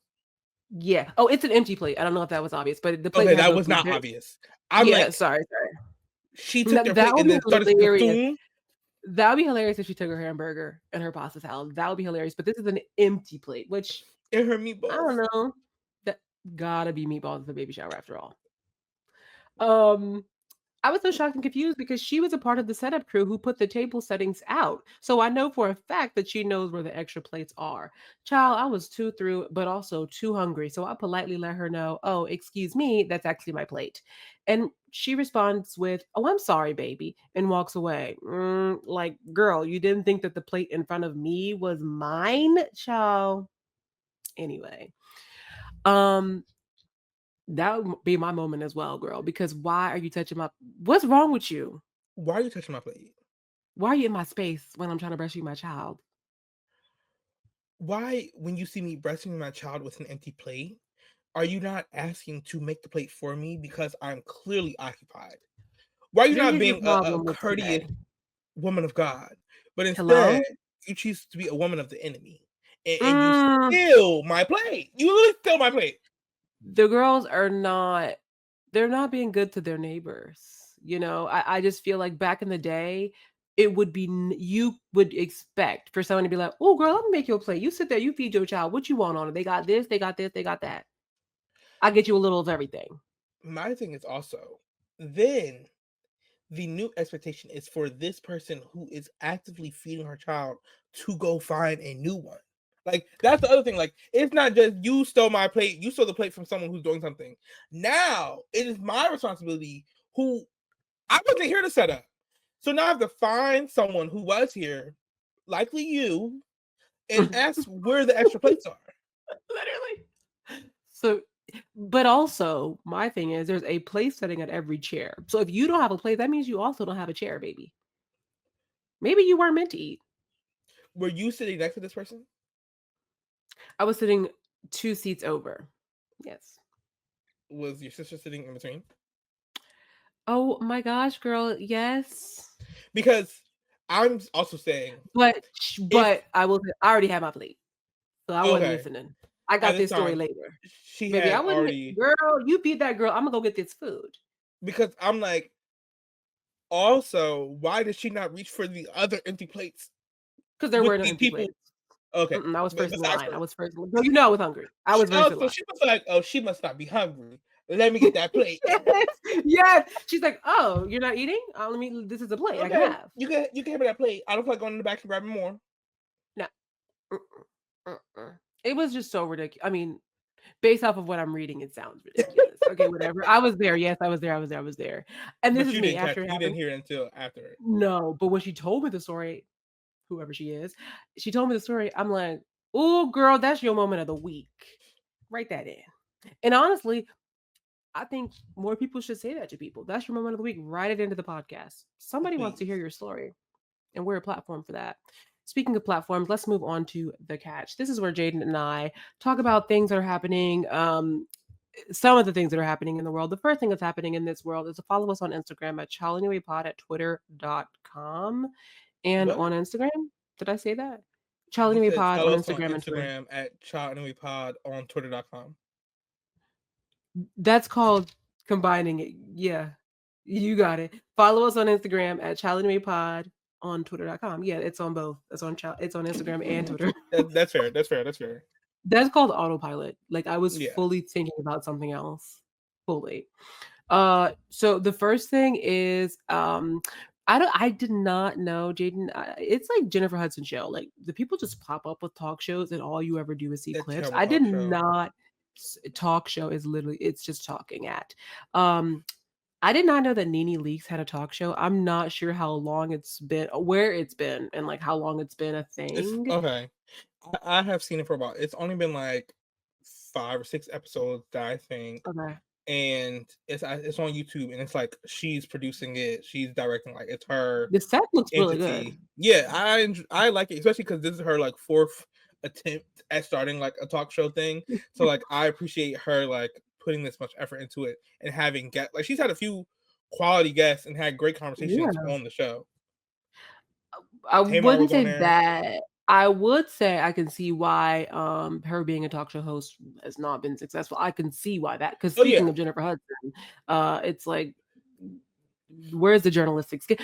Yeah. Oh, it's an empty plate. I don't know if that was obvious, but the plate Okay, that has that no was food. not obvious. I'm Yeah, like, sorry, sorry. she took their That plate would and be then started to hilarious. consume. That would be hilarious if she took her hamburger and her pasta salad. That would be hilarious. But this is an empty plate, which In her I don't meatballs. know. That gotta be meatballs at the baby shower after all. Um, I was so shocked and confused because she was a part of the setup crew who put the table settings out. So I know for a fact that she knows where the extra plates are. Child, I was too through, but also too hungry. So I politely let her know, oh, excuse me, that's actually my plate. And she responds with, oh, I'm sorry, baby, and walks away. Like, girl, you didn't think that the plate in front of me was mine? Child. Anyway. Um, that would be my moment as well, girl, because why are you touching my what's wrong with you? Why are you touching my plate? Why are you in my space when I'm trying to breastfeed my child? Why, when you see me breastfeeding my child with an empty plate, are you not asking to make the plate for me because I'm clearly occupied? Why are you Then not here's your being a problem with courteous today. woman of God, but instead Hello? you choose to be a woman of the enemy, and you Mm, steal my plate. You literally steal my plate. the girls are not, they're not being good to their neighbors. You know, I just feel like back in the day, it would be, you would expect for someone to be like, oh, girl, let me make you a plate. You sit there, you feed your child. What you want on it? They got this, they got this, they got that. I get you a little of everything. My thing is also, then the new expectation is for this person who is actively feeding her child to go find a new one. Like, that's the other thing. Like, it's not just you stole my plate, you stole the plate from someone who's doing something. Now it is my responsibility, who I wasn't here to set up. So now I have to find someone who was here, likely you, and ask where the extra plates are. Literally. So, but also, my thing is there's a place setting at every chair. So if you don't have a place, that means you also don't have a chair, baby. Maybe you weren't meant to eat. Were you sitting next to this person? I was sitting 2 seats over. Yes. Was your sister sitting in between? Oh my gosh, girl. Yes. Because I'm also saying, But if I will. I already had my plate, so I wasn't okay, listening. I at got this this story time, later, she baby. had I wouldn't. already, Girl, you feed that girl. I'm gonna go get this food because I'm like, also, why did she not reach for the other empty plates because there with were no the empty people? plates. Okay, I was first in besides line. her, I was first. Girl, you know I was hungry. I was first in so line. she must be like, oh, she must not be hungry. Let me get that plate. Yes, yes. She's like, "Oh, you're not eating? Let me. This is a plate I can Okay, have." you can have that plate. I don't feel like going in the back and grabbing more. No, mm-mm, mm-mm. It was just so ridiculous. I mean, based off of what I'm reading, it sounds ridiculous. Okay, whatever. I was there. Yes, I was there. I was there. I was there. And this But is me after it you didn't happened. hear it until after. No, but when she told me the story, whoever she is, she told me the story. I'm like, "Oh, girl, that's your moment of the week. Write that in." And honestly, I think more people should say that to people. That's your moment of the week. Write it into the podcast. Somebody wants to hear Please. your story, and we're a platform for that. Speaking of platforms, let's move on to the catch. This is where Jayden and I talk about things that are happening. Some of the things that are happening in the world. The first thing that's happening in this world is to follow us on Instagram at ChallAnywayPod at twitter.com and What? on Instagram. Did I say that? You said ChallAnywayPod tell on us on Instagram and Twitter. Instagram at ChildAnywayPod on Twitter.com. That's called combining it. Yeah. You got it. Follow us on Instagram at ChallAnywayPod on twitter.com. Yeah, it's on both. It's on Instagram and Twitter. That's fair. That's fair. That's fair. That's called autopilot. Like I was Yeah. fully thinking about something else. Fully. So the first thing is I did not know, Jayden. It's like Jennifer Hudson show. Like the people just pop up with talk shows, and all you ever do is see It's a clips. terrible I did talk show. not. Talk show is literally it's just talking at. Um, I did not know that Nene Leakes had a talk show. I'm not sure how long it's been, where it's been, and like how long it's been a It's thing. okay. I have seen it for about. It's only been like 5 or 6 episodes that I think, Okay. and it's on YouTube, and it's like she's producing it, she's directing, like it's her The set looks really good. entity. Yeah, I like it, especially because this is her like fourth attempt at starting like a talk show thing. So like I appreciate her like putting this much effort into it and having get like she's had a few quality guests and had great conversations Yeah. on the show. I Tamar wouldn't was on say there. that. I would say I can see why her being a talk show host has not been successful. I can see why that because Oh speaking yeah, of Jennifer Hudson, it's like where's the journalistic skill?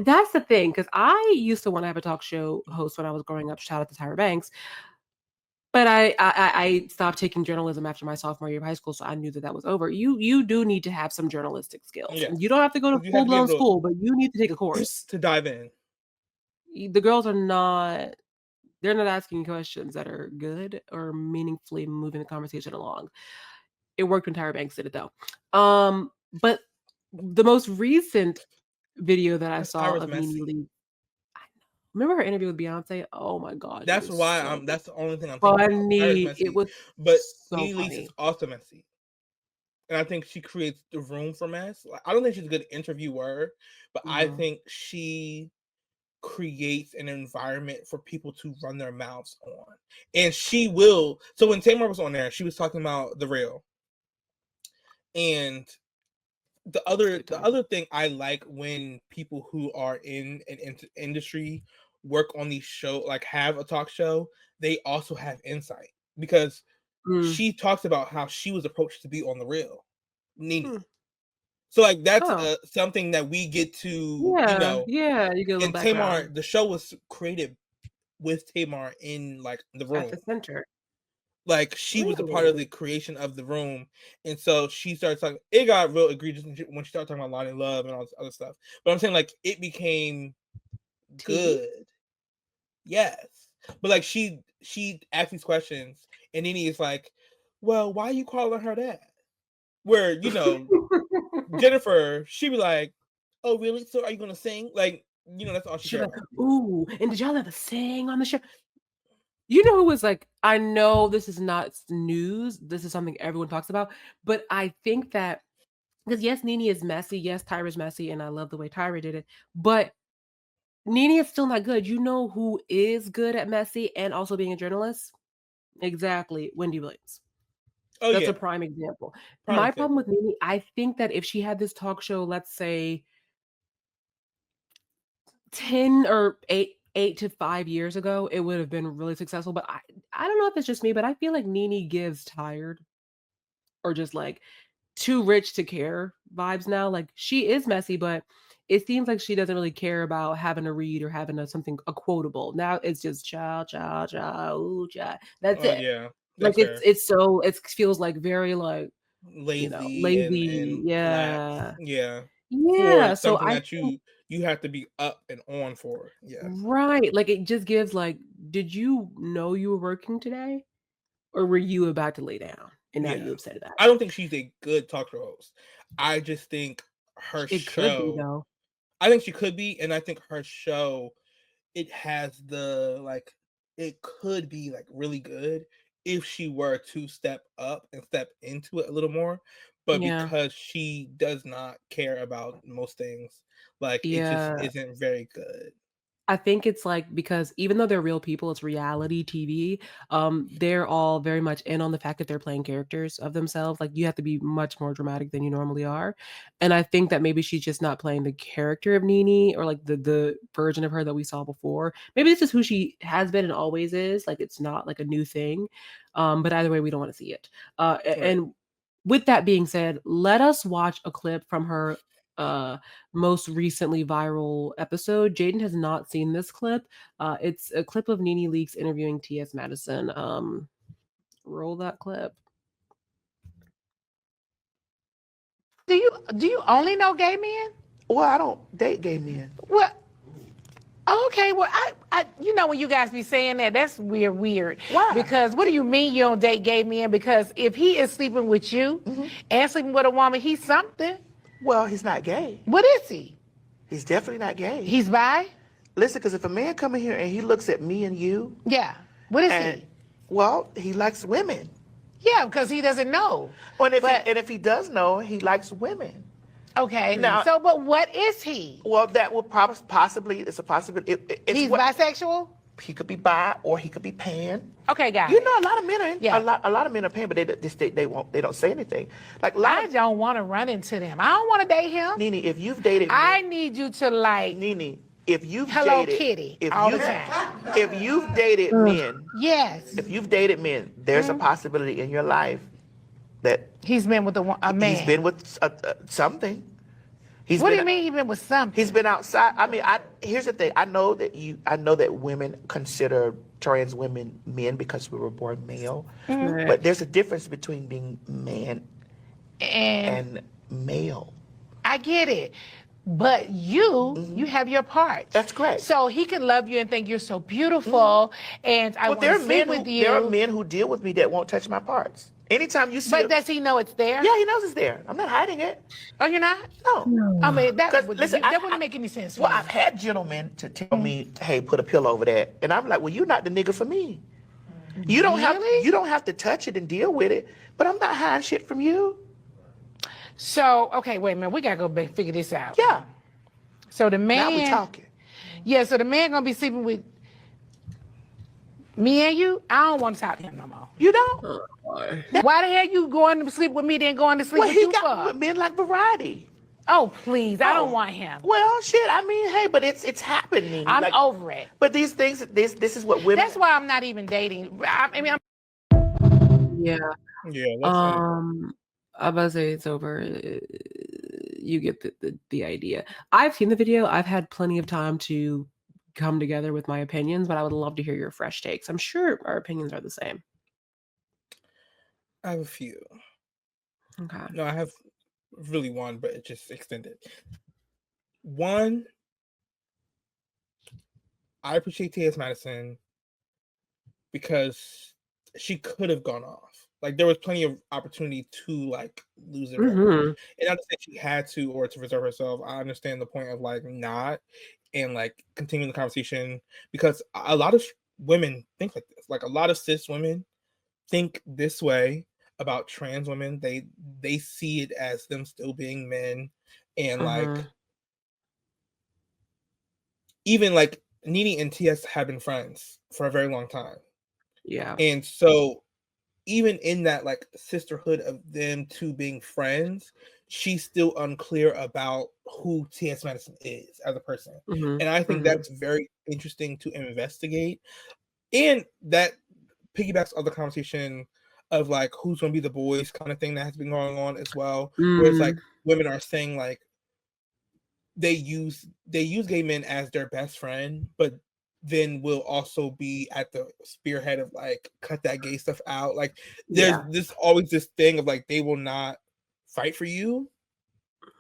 That's the thing because I used to want to have a talk show host when I was growing up. Shout out to Tyra Banks, but I stopped taking journalism after my sophomore year of high school, so I knew that that was over. You do need to have some journalistic skills. yes, You don't have to go to because you have full to be blown able school, but you need to take a course. to dive in. The girls are not. They're not asking questions that are good or meaningfully moving the conversation along. It worked when Tyra Banks did it though. But the most recent video that I Because saw Tyra's of Nene messy. Leakes, I remember her interview with Beyonce. Oh my gosh, it That's was why so that's the only thing I'm thinking about. Tyra's funny. It messy, was but so Nene Leakes is funny. also messy. And I think she creates the room for mess. Like, I don't think she's a good interviewer, but I Mhm. think she creates an environment for people to run their mouths on. And she will. So when Tamar was on there, she was talking about the real. And the other thing I like when people who are in an industry work on these shows, like have a talk show, they also have insight, because she talks about how she was approached to be on the real, Nene. So like that's something that we get to, you know. Yeah, you get a little and background. Tamar, the show was created with Tamar in like the room. At the center. Like she was a part of the creation of the room, and so she started talking. It got real egregious when she started talking about Lonnie Love and all this other stuff. But I'm saying like it became good, yes. But like she asked these questions, and Nene is like, "Well, why are you calling her that?" Where you know Jennifer, she'd be like, "Oh, really? So are you gonna sing?" Like, you know, that's all she cared about. Ooh, and did y'all ever sing on the show? You know who was like, I know this is not news, this is something everyone talks about, but I think that, because yes, Nene is messy, yes, Tyra's messy, and I love the way Tyra did it, but Nene is still not good. You know who is good at messy and also being a journalist? Exactly, Wendy Williams. Oh, That's a prime example. My problem with Nene, I think that if she had this talk show, let's say 10 or 8 to 5 years ago, it would have been really successful. But I don't know if it's just me, but I feel like Nene gives tired or just like too rich to care vibes now. Like she is messy, but it seems like she doesn't really care about having to read or having a quotable. Now it's just child, ooh, child. That's it. Yeah, like it's so it feels like very like lazy, lazy. and Yeah. yeah. Yeah. For So something I that you have to be up and on for. Yeah. Right. Like it just gives like, did you know you were working today? Or were you about to lay down and now you upset about it? I don't think she's a good talk show host. I just think her It could be show, though. I think she could be, and I think her show, it has the like, it could be like really good if she were to step up and step into it a little more. But because she does not care about most things, like it just isn't very good. I think it's like because even though they're real people, it's reality TV. They're all very much in on the fact that they're playing characters of themselves. Like you have to be much more dramatic than you normally are. And I think that maybe she's just not playing the character of Nene or like the version of her that we saw before. Maybe this is who she has been and always is. Like it's not like a new thing. But either way, we don't want to see it. And with that being said, let us watch a clip from her most recently viral episode. Jayden has not seen this clip. It's a clip of Nene Leakes interviewing T.S. Madison. Roll that clip. Do you only know gay men? Well, I don't date gay men. Well, okay. Well, I you know when you guys be saying that, that's weird. Why? Because what do you mean you don't date gay men? Because if he is sleeping with you and sleeping with a woman, he's something. Well, he's not gay. What is he? He's definitely not gay. He's bi? Listen, because if a man come in here and he looks at me and you. Yeah. What is he? Well, he likes women. Yeah, because he doesn't know. Well, and if he does know, he likes women. Okay. Now, so, but what is he? Well, that would possibly, it's a possibility. He's bisexual? He could be bi or he could be pan. Okay, guys. You know, a lot of men are a lot of men are pan, but they don't say anything. Like I don't want to run into them. I don't want to date him. Nene, if you've dated, I need you to like Nene. If you've Hello dated, Kitty if all you, the time. If you've dated men, yes. If you've dated men, there's a possibility in your life that he's been with a man. He's been with something. What do you mean he's been with something? He's been outside. I mean, here's the thing. I know that women consider trans women men because we were born male. Mm-hmm. But there's a difference between being man and male. I get it. But you have your part. That's correct. So he can love you and think you're so beautiful, and I want to sleep with you. There are men who deal with me that won't touch my parts. Anytime you see But does he know it's there? Yeah, he knows it's there. I'm not hiding it. Oh, you're not? No. I mean, that wouldn't make any sense. Well, I've had gentlemen to tell me, hey, put a pillow over that. And I'm like, well, you're not the nigga for me. You don't have to touch it and deal with it, but I'm not hiding shit from you. So, okay, wait a minute. We got to go back figure this out. Yeah. So the man... Now we're talking. Yeah, so the man gonna be sleeping with me and you. I don't want to talk to him no more. You don't? Oh, boy. Why the hell you going to sleep with me then going to sleep Well, with he you got for? men like variety. Oh please, I don't Oh. want him. Well, shit. I mean, hey, but it's happening. I'm Like, over it. but these things, this is what women. That's why I'm not even dating. I mean, Yeah. Yeah, that's I'm about to say it's over. You get the idea. I've seen the video. I've had plenty of time to come together with my opinions, but I would love to hear your fresh takes. I'm sure our opinions are the same. I have a few. Okay. No, I have really one, but it just extended. One, I appreciate T.S. Madison because she could have gone off. Like there was plenty of opportunity to like lose it. Mhm. And not to say she had to or to reserve herself. I understand the point of like not and like continuing the conversation because a lot of women think like this. Like a lot of cis women think this way about trans women. They see it as them still being men and like even like Nene and TS have been friends for a very long time. Yeah. And so even in that like sisterhood of them two being friends, she's still unclear about who T.S. Madison is as a person. Mhm. And I think that's very interesting to investigate. And that piggybacks on the conversation of like who's gonna be the boys kind of thing that has been going on as well. Where it's like women are saying like they use gay men as their best friend, but then will also be at the spearhead of like cut that gay stuff out. Like there's this always this thing of like they will not fight for you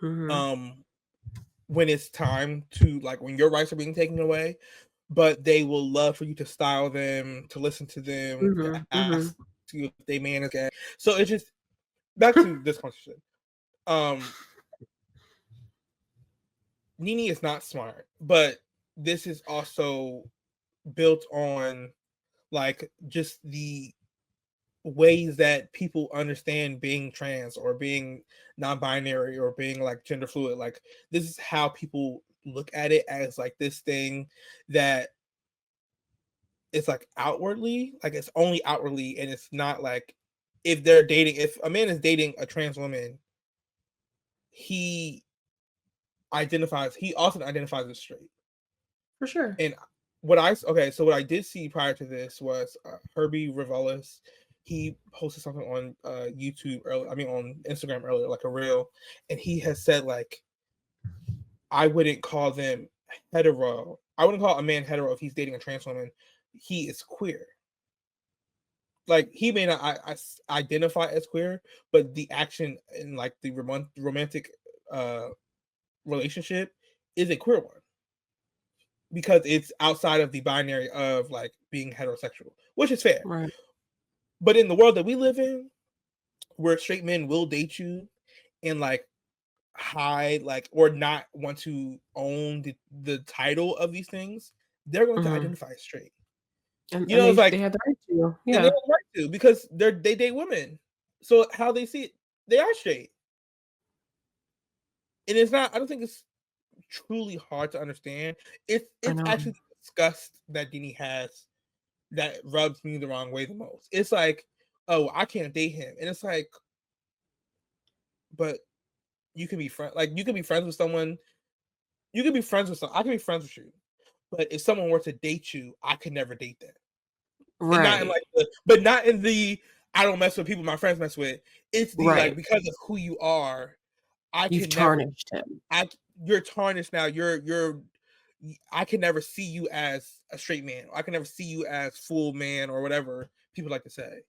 when it's time to like when your rights are being taken away, but they will love for you to style them, to listen to them, to ask you if they man is gay. So it's just back to this conversation. Nene is not smart, but this is also built on like just the ways that people understand being trans or being non-binary or being like gender fluid. Like this is how people look at it as like this thing that it's like outwardly, like it's only outwardly, and it's not like if a man is dating a trans woman, he also identifies as straight. For sure. And what I did see prior to this was Herbie Revelis. He posted something on YouTube on Instagram earlier, like a reel, and he has said like, I wouldn't call them hetero. I wouldn't call a man hetero if he's dating a trans woman. He is queer. Like he may not identify as queer, but the action in like the romantic relationship is a queer one. Because it's outside of the binary of like being heterosexual, which is fair. Right. But in the world that we live in, where straight men will date you and like hide like or not want to own the title of these things, they're going to identify as straight. And, it's like they have the right to. Yeah. And they have the right to because they date women. So how they see it, they are straight. And it's not, I don't think it's truly hard to understand. It's actually the disgust that Dini has that rubs me the wrong way the most. It's like, oh, I can't date him. And it's like, but you can be friends. Like you can be friends with someone. You can be friends with someone. I can be friends with you. But if someone were to date you, I could never date them. Right. And not in like not in the I don't mess with people my friends mess with. It's the like because of who you are, You've tarnished him. You're tarnished now. I can never see you as a straight man. I can never see you as full man or whatever people like to say.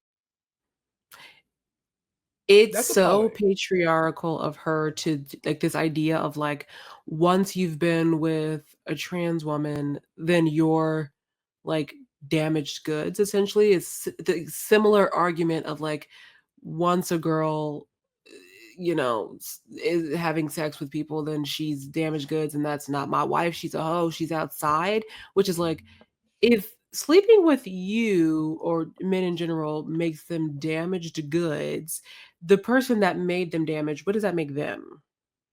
It's so patriarchal of her to like this idea of like once you've been with a trans woman, then you're like damaged goods. Essentially, it's the similar argument of like once a girl is having sex with people, then she's damaged goods, and that's not my wife. She's a hoe. She's outside, which is like if sleeping with you or men in general makes them damaged goods, the person that made them damaged, what does that make them?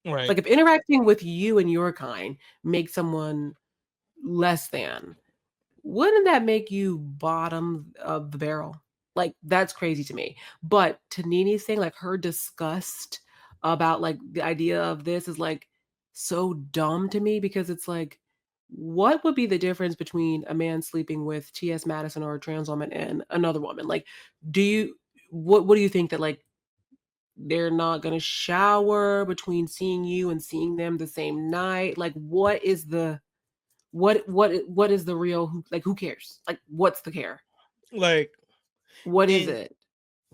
Right. Like if interacting with you and your kind makes someone less than, wouldn't that make you bottom of the barrel? Like, that's crazy to me. But to Nini's thing, like her disgust about like the idea of this is like so dumb to me, because it's like, what would be the difference between a man sleeping with T.S. Madison or a trans woman and another woman? Like, what do you think, that like they're not gonna shower between seeing you and seeing them the same night? Like, what is the what is the real, who cares? Like, what's the care? Like, What is and it?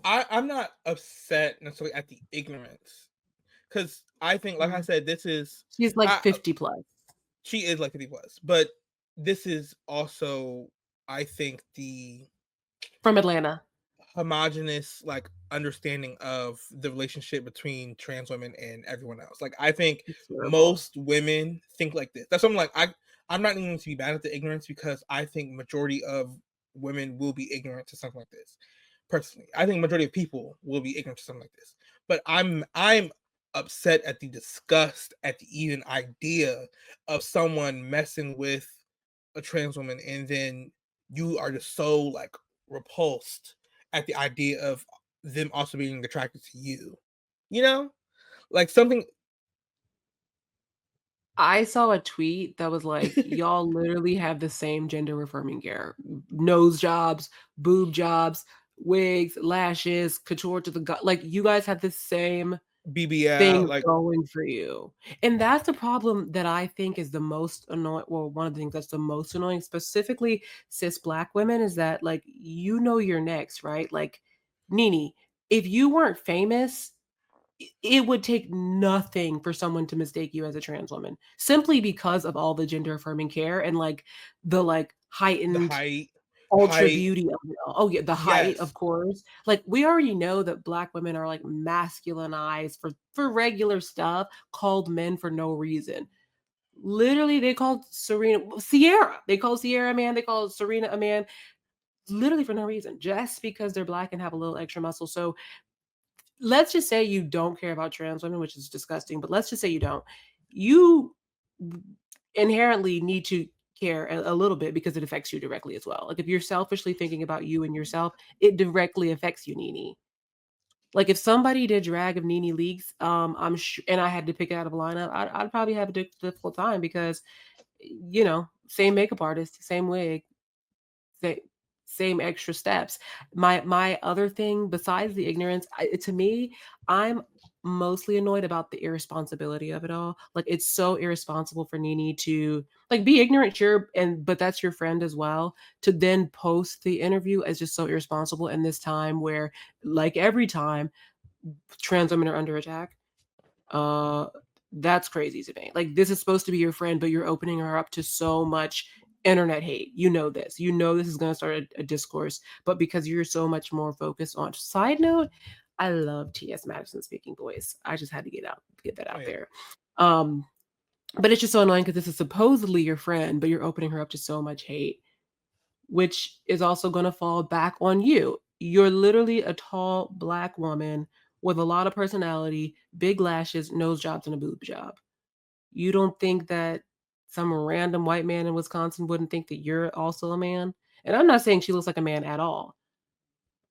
I'm not upset necessarily at the ignorance, because I think, like I said, this is She's like I, 50 plus. she is like 50 plus, but this is also, I think, the From Atlanta. homogenous like understanding of the relationship between trans women and everyone else. Like, I think It's terrible. most women think like this. That's what I'm like. I'm not even to be mad at the ignorance, because I think majority of women will be ignorant to something like this. Personally, I think majority of people will be ignorant to something like this. But I'm upset at the disgust at the even idea of someone messing with a trans woman, and then you are just so like repulsed at the idea of them also being attracted to you. You know? Like something. I saw a tweet that was like, y'all literally have the same gender affirming care. Nose jobs, boob jobs, wigs, lashes, couture to the gut. Like, you guys have the same BBL, thing like, going for you. And that's the problem that I think is the most annoying. Well, one of the things that's the most annoying, specifically cis Black women, is that, like, you're next, right? Like, Nene, if you weren't famous, it would take nothing for someone to mistake you as a trans woman, simply because of all the gender affirming care and like the like the heightened height. ultra beauty of it all. Oh yeah, the height, Yes. of course. Like, we already know that Black women are like masculinized for regular stuff, called men for no reason. Literally, they called Sierra. They called Sierra a man. They called Serena a man. Literally for no reason, just because they're Black and have a little extra muscle. So let's just say you don't care about trans women, which is disgusting, but let's just say you don't. You inherently need to care a little bit, because it affects you directly as well. Like, if you're selfishly thinking about you and yourself, it directly affects you, Nene. Like, if somebody did drag of Nene Leakes, I'm sure, and I had to pick it out of a lineup, I'd probably have a difficult time, because, same makeup artist, same wig, same, same extra steps. My other thing besides the ignorance, to me, I'm mostly annoyed about the irresponsibility of it all. Like, it's so irresponsible for Nene to like be ignorant, sure, but that's your friend as well. To then post the interview as just so irresponsible in this time where, like every time, trans women are under attack. Uh, that's crazy to me. Like, this is supposed to be your friend, but you're opening her up to so much internet hate. You know this. You know this is going to start a discourse, but because you're so much more focused on. Side note, I love T.S. Madison's speaking voice. I just had to get that out Yeah. there. But it's just so annoying because this is supposedly your friend, but you're opening her up to so much hate, which is also going to fall back on you. You're literally a tall Black woman with a lot of personality, big lashes, nose jobs, and a boob job. You don't think that some random white man in Wisconsin wouldn't think that you're also a man? And I'm not saying she looks like a man at all.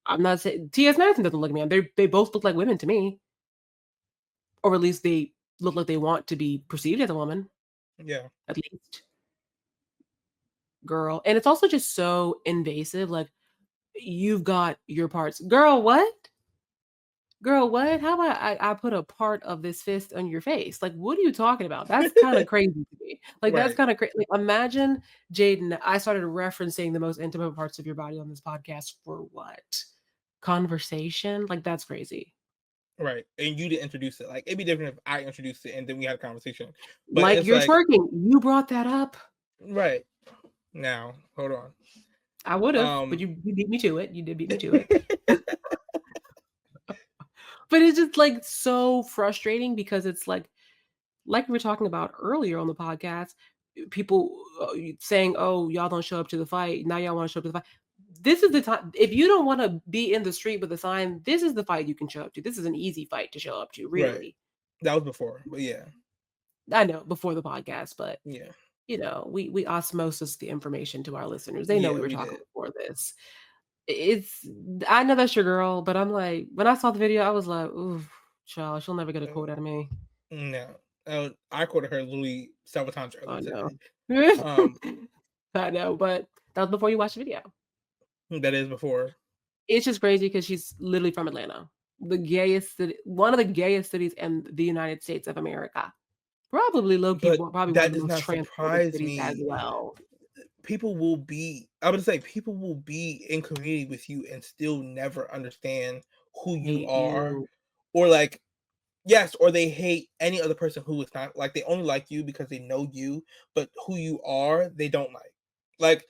I'm not saying T.S. Madison doesn't look like a man. They both look like women to me, or at least they look like they want to be perceived as a woman. Yeah. At least, girl. And it's also just so invasive. Like, you've got your parts, girl. What? Girl, what? How about I put a part of this fist on your face? Like, what are you talking about? That's kind of crazy to me. Like, that's Right. kind of crazy. Like, imagine, Jayden, I started referencing the most intimate parts of your body on this podcast for what? Conversation? Like, that's crazy. Right. And you didn't introduce it. Like, it'd be different if I introduced it and then we had a conversation. But Like, it's you're like, twerking. You brought that up. right. Now, hold on. I would have, but you beat me to it. You did beat me to it. But it's just like so frustrating, because it's like we were talking about earlier on the podcast, people saying, "Oh, y'all don't show up to the fight. Now y'all want to show up to the fight." This is the time. If you don't want to be in the street with a sign, this is the fight you can show up to. This is an easy fight to show up to, really. Right. That was before, but yeah. I know, before the podcast, but Yeah. you know, we osmosis the information to our listeners. They know Yeah, we were we talking did. before this. It's I know that's your girl, but I'm like, when I saw the video, I was like, ooh, child, she'll never get a quote out of me. No, I quoted her literally several times I earlier know. today. I know, but that was before you watched the video. That is before. It's just crazy because she's literally from Atlanta, the gayest city, one of the gayest cities in the United States of America. Probably low key, But probably one that of the does most not transphobic surprise cities as me. well. People will be, I would say, people will be in community with you and still never understand who you Hate are, you. or like, yes, or they hate any other person who is not like, they only like you because they know you, but who you are, they don't like. Like,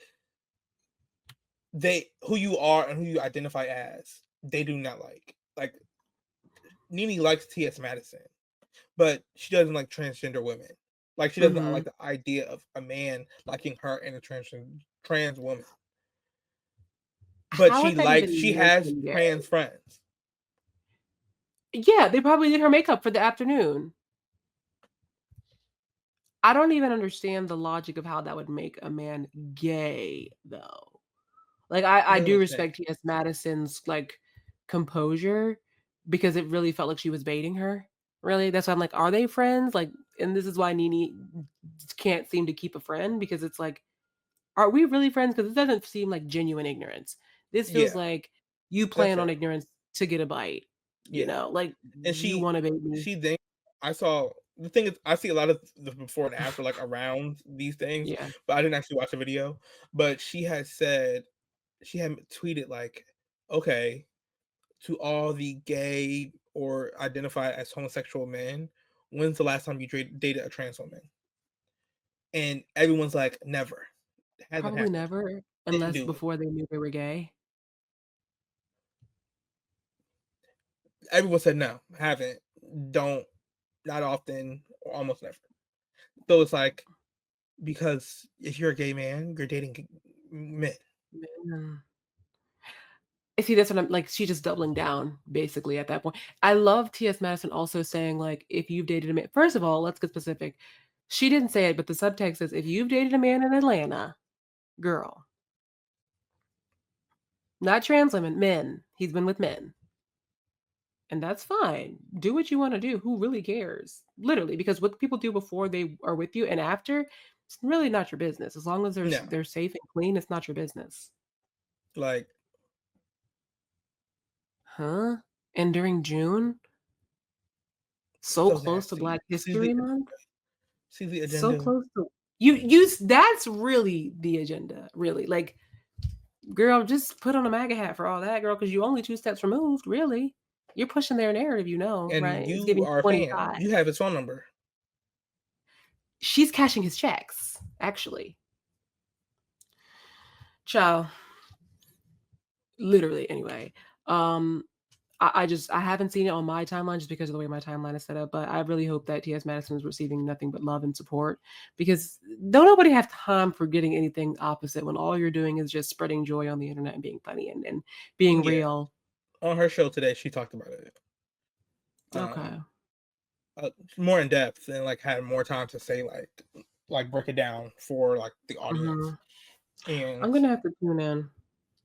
who you are and who you identify as, they do not like. Like, Nene likes T.S. Madison, but she doesn't like transgender women. Like, she doesn't like the idea of a man liking her and a trans woman. But How would that even she make has them gay? trans friends. Yeah, they probably did her makeup for the afternoon. I don't even understand the logic of how that would make a man gay, though. Like, I Doesn't do make sense. respect T.S. Madison's like composure because it really felt like she was baiting her. Really, that's why I'm like, are they friends? Like, and this is why Nene can't seem to keep a friend because it's like, are we really friends? Because it doesn't seem like genuine ignorance. This feels Yeah, like you that's plan on true. ignorance to get a bite. You Yeah, know, like and you want to bait me. she thinks, I saw, the thing is, I see a lot of the before and after, like, around these things, Yeah. but I didn't actually watch the video. But she had tweeted like, okay, to all the gay or identify as homosexual men, when's the last time you dated a trans woman? And everyone's like, never. It hasn't Probably happened. never, Didn't unless do it. before they knew they were gay. Everyone said no, haven't, don't, not often, or almost never. So it's like, because if you're a gay man, you're dating men. Man. See, that's what I'm like. She's just doubling down, basically, at that point. I love T.S. Madison also saying, like, if you've dated a man, first of all, let's get specific. She didn't say it, but the subtext is, if you've dated a man in Atlanta, girl, not trans women, men. He's been with men. And that's fine. Do what you want to do. Who really cares? Literally, because what people do before they are with you and after, it's really not your business. As long as No, they're safe and clean, it's not your business. like, Huh? And during June, so so close to nasty. Black History Month, See the so agenda. close to you. That's really the agenda. Really, like, girl, just put on a MAGA hat for all that, girl, because you only 2 steps removed. Really, you're pushing their narrative. You know, And right? It's you giving are a fan. 25. You have his phone number. She's cashing his checks, actually. Ciao. Literally, anyway. I haven't seen it on my timeline just because of the way my timeline is set up, but I really hope that T.S. Madison is receiving nothing but love and support because don't nobody have time for getting anything opposite when all you're doing is just spreading joy on the internet and being funny and being Yeah. real. On her show today, she talked about it. Okay. More in depth and like had more time to say like break it down for like the audience. And I'm gonna have to tune in.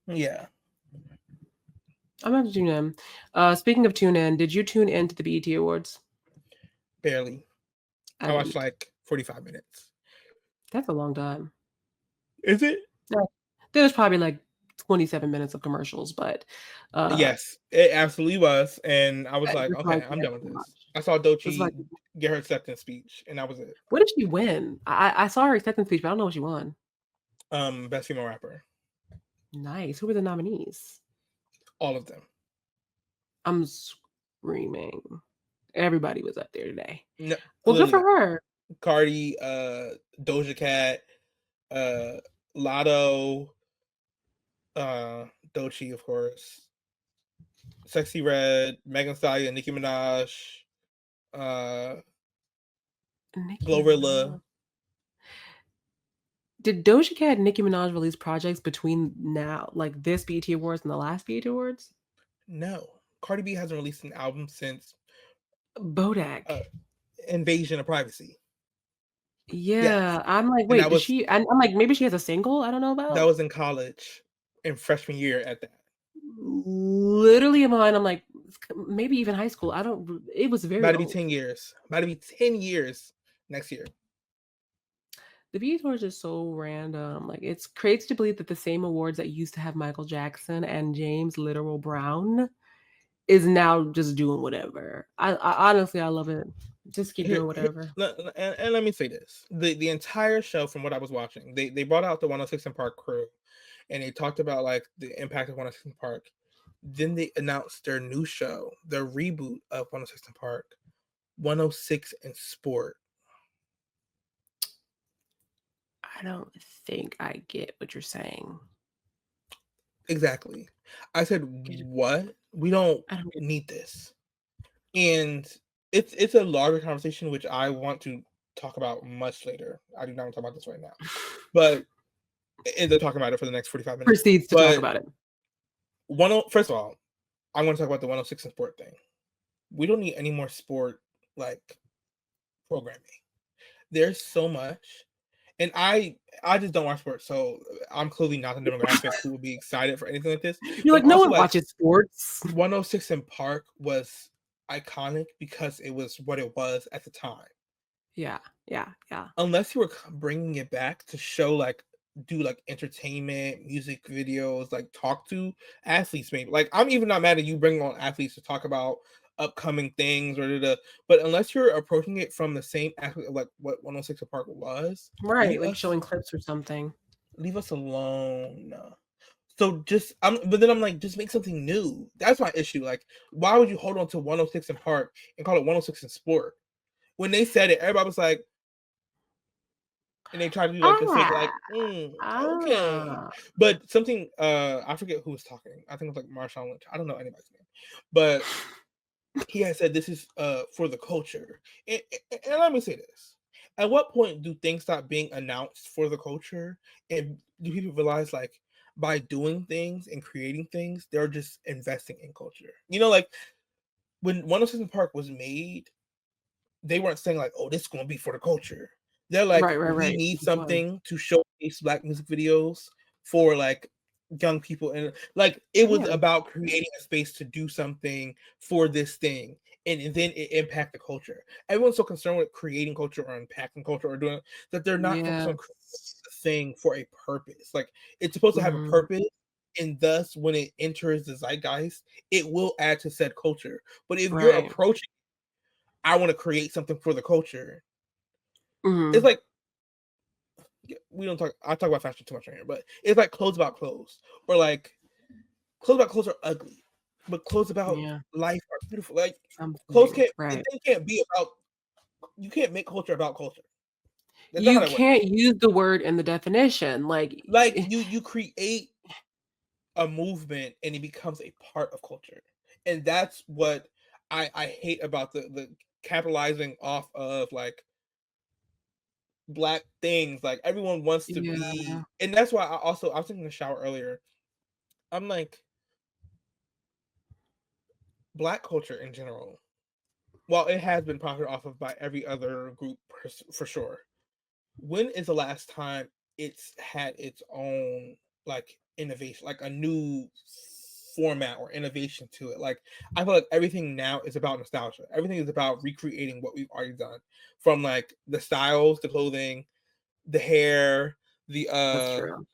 yeah, I'm gonna have to tune in. Speaking of tune in, did you tune in to the BET Awards? barely. I watched like 45 minutes. That's a long time. Is it? Yeah. There's probably like 27 minutes of commercials, but Yes, it absolutely was. And I was like, it's okay, like I'm done with too this. much. I saw It's like, Doechii get her acceptance speech, and that was it. what did she win? I saw her acceptance speech, but I don't know what she won. Best female rapper. Nice. Who were the nominees? All of them. I'm screaming. Everybody was up there today. No, Well, good for not. her. Cardi, Doja Cat, Lotto, Doechii, of course, Sexy Red, Megan Thee Stallion, Nicki Minaj, Nicki Glorilla. Minaj. Did Doja Cat and Nicki Minaj release projects between now, like this BET Awards and the last BET Awards? No, Cardi B hasn't released an album since Bodak. Invasion of Privacy. Yeah, I'm like, And wait, that does was she? I'm like, maybe she has a single I don't know that about. was in college, in freshman year at that. Literally in my mind, I'm like, maybe even high school. I don't. It was very About to be old. 10 years. About to be 10 years next year. The BET Awards is so random. Like, it's crazy to believe that the same awards that used to have Michael Jackson and James Literal Brown is now just doing whatever. I honestly, I love it. Just keep doing whatever. And let me say this: the entire show, from what I was watching, they brought out the 106 in Park crew, and they talked about like the impact of 106 in Park. Then they announced their new show, their reboot of 106 in Park, 106 in Sport. I don't think I get what you're saying. Exactly. I said, what? We don't need this. And it's a larger conversation, which I want to talk about much later. I do not want to talk about this right now. But they're talking about it for the next 45 minutes. Proceeds to talk about it. First of all, I want to talk about the 106 in Sport thing. We don't need any more sport like programming. There's so much. And I just don't watch sports, so I'm clearly not the demographic who would be excited for anything like this. You're like, no one watches sports. 106 in Park was iconic because it was what it was at the time. Yeah. Unless you were bringing it back to show like do like entertainment, music videos, like talk to athletes, maybe. Like I'm even not mad at you bringing on athletes to talk about upcoming things but unless you're approaching it from the same aspect of like what 106 in Park was, right? Like showing clips or something. Leave us alone. So but then I'm like, just make something new. That's my issue. Like, why would you hold on to 106 in Park and call it 106 in Sport? When they said it, everybody was like, and they tried to do like a fake, like, okay. But something, I forget who was talking. I think it was like Marshawn Lynch. I don't know anybody's name, but he had said this is for the culture. And let me say this: at what point do things stop being announced for the culture, and do people realize like by doing things and creating things, they're just investing in culture? You know, like when 106 in Park was made, they weren't saying like, "Oh, this is going to be for the culture." They're like, "We need something to showcase Black music videos for like young people," and like it was about creating a space to do something for this thing, and then it impact the culture. Everyone's so concerned with creating culture or impacting culture or doing that they're not focused on creating the thing for a purpose. Like it's supposed to have a purpose. And thus, when it enters the zeitgeist, it will add to said culture. But if you're approaching, I want to create something for the culture. It's like we don't talk. I talk about fashion too much right here, but it's like clothes about clothes, or like clothes about clothes are ugly, but clothes about life are beautiful. Like clothes can't be about. You can't make culture about culture. That's you can't use the word in the definition. Like you create a movement and it becomes a part of culture, and that's what I hate about the capitalizing off of like Black things. Like everyone wants to be, and that's why I was taking a shower earlier. I'm like, Black culture in general, while it has been profited off of by every other group for sure, when is the last time it's had its own like innovation, like a new format or innovation to it? Like I feel like everything now is about nostalgia. Everything is about recreating what we've already done, from like the styles, the clothing, the hair, that's true.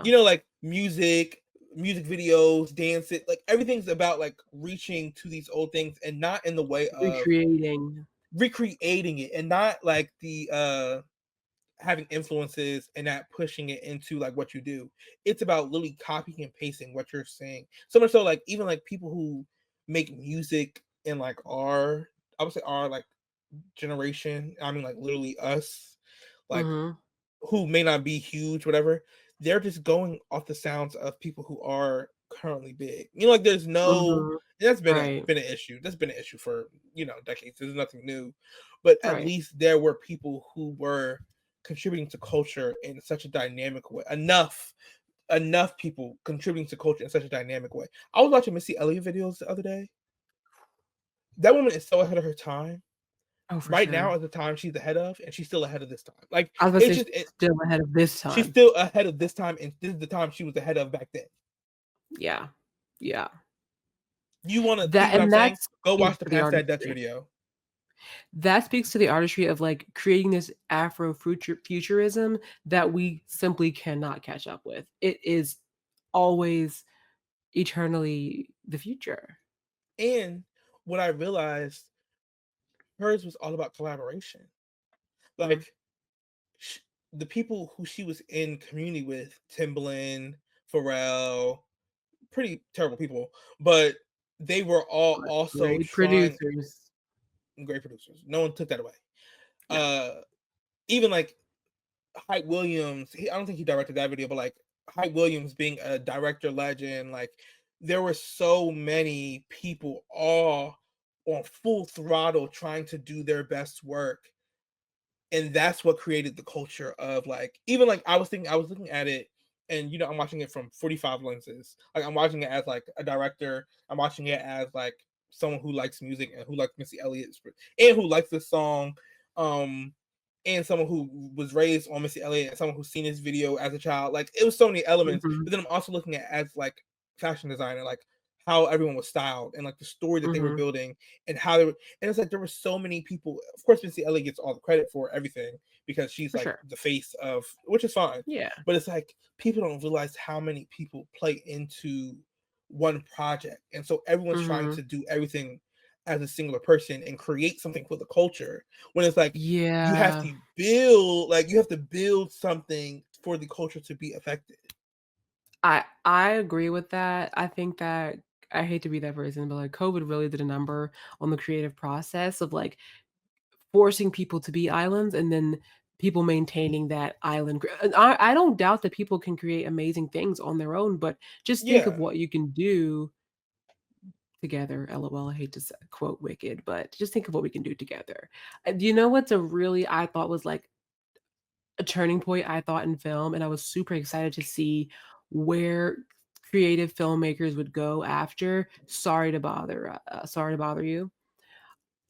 You know, like music videos, dance it, like everything's about like reaching to these old things and not in the way of recreating it, and not like the having influences and not pushing it into like what you do. It's about literally copying and pasting what you're saying. So much so like even like people who make music in like I would say our like generation, I mean like literally us, like who may not be huge, whatever, they're just going off the sounds of people who are currently big. You know, like there's no that's been an issue. That's been an issue for, you know, decades. There's nothing new. But at least there were people who were contributing to culture in such a dynamic way. Enough people contributing to culture in such a dynamic way. I was watching Missy Elliott videos the other day. That woman is so ahead of her time. Oh, for right sure. now at the time she's ahead of, and she's still ahead of this time. Like I was it's gonna say just still ahead of this time. she's still ahead of this time, and this is the time she was ahead of back then. Yeah. You want to see That what I'm and saying? that's Go watch the the Past That Dutch artistry. video. That speaks to the artistry of like creating this Afrofuturism that we simply cannot catch up with. It is always eternally the future. And what I realized, hers was all about collaboration. Like the people who she was in community with, Timbaland, Pharrell, pretty terrible people, but they were all But also great trying. producers. Great producers. No one took that away. No. Even like Hype Williams, I don't think he directed that video, but like Hype Williams being a director legend, like there were so many people all on full throttle trying to do their best work. And that's what created the culture of like, even like I was looking at it, and you know, I'm watching it from 45 lenses. Like I'm watching it as like a director, I'm watching it as like someone who likes music and who likes Missy Elliott and who likes this song. And someone who was raised on Missy Elliott and someone who's seen this video as a child. Like it was so many elements. But then I'm also looking at as like fashion designer, like how everyone was styled and like the story that they were building and how they were. And it's like there were so many people. Of course, Missy Elliott gets all the credit for everything because she's For like sure. the face of, which is fine. Yeah. But it's like people don't realize how many people play into one project, and so everyone's trying to do everything as a singular person and create something for the culture. When it's like you have to build something for the culture to be affected. I agree with that. I think that I hate to be that person, but like COVID really did a number on the creative process of like forcing people to be islands and then people maintaining that island. I don't doubt that people can create amazing things on their own, but just think of what you can do together. LOL. I hate to quote Wicked, but just think of what we can do together. You know what's I thought was like a turning point, I thought, in film, and I was super excited to see where creative filmmakers would go after Sorry to Bother You.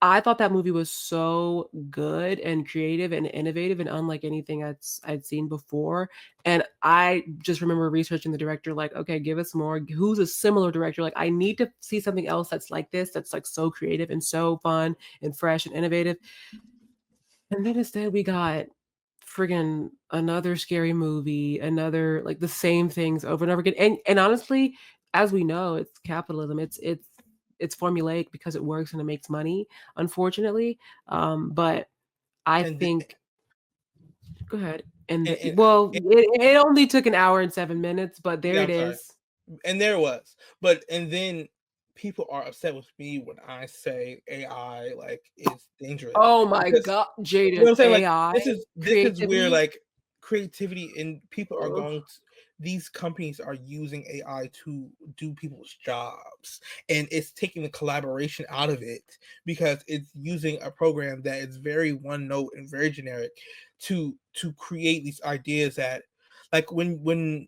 I thought that movie was so good and creative and innovative and unlike anything I'd seen before. And I just remember researching the director, like, okay, give us more. Who's a similar director? Like, I need to see something else that's like this, that's like so creative and so fun and fresh and innovative. And then instead we got friggin' another scary movie, another like the same things over and over again. And honestly, as we know, it's capitalism. It's formulaic because it works and it makes money, unfortunately. But I think go ahead. It only took an hour and 7 minutes, but there it is. And there was. But and then people are upset with me when I say AI like is dangerous. Oh my God, Jayden, you know what I'm saying? AI, like this is where like creativity and people are going to, these companies are using AI to do people's jobs, and it's taking the collaboration out of it because it's using a program that is very one note and very generic to create these ideas that like when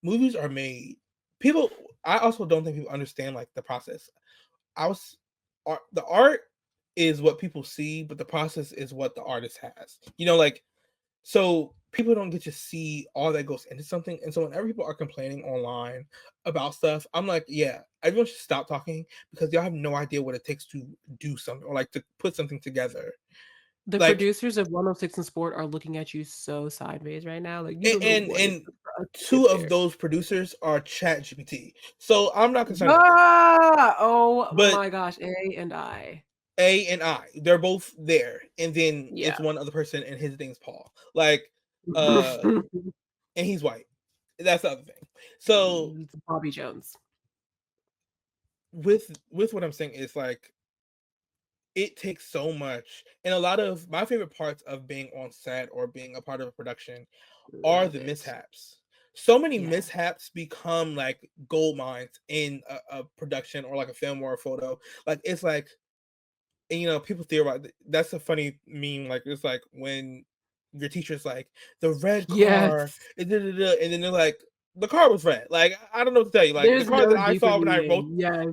movies are made, I also don't think people understand like the process. The art is what people see, but the process is what the artist has. You know, like so people don't get to see all that goes into something. And so whenever people are complaining online about stuff, I'm like, yeah, everyone should stop talking because y'all have no idea what it takes to do something or like to put something together. The producers of 106 in Sport are looking at you so sideways right now. Like you don't know and two of those producers are ChatGPT. So I'm not concerned. Oh my gosh, A and I. They're both there. And then it's one other person and his name's Paul. Like and he's white. That's the other thing. So it's Bobby Jones. With what I'm saying is like it takes so much, and a lot of my favorite parts of being on set or being a part of a production are the mishaps. So many mishaps become like gold mines in a production or like a film or a photo. Like it's like, and you know, people theorize. That's a funny meme. Like it's like when your teacher's like the red car, and then they're like, the car was red. Like I don't know what to tell you. Like the car that I saw when I wrote,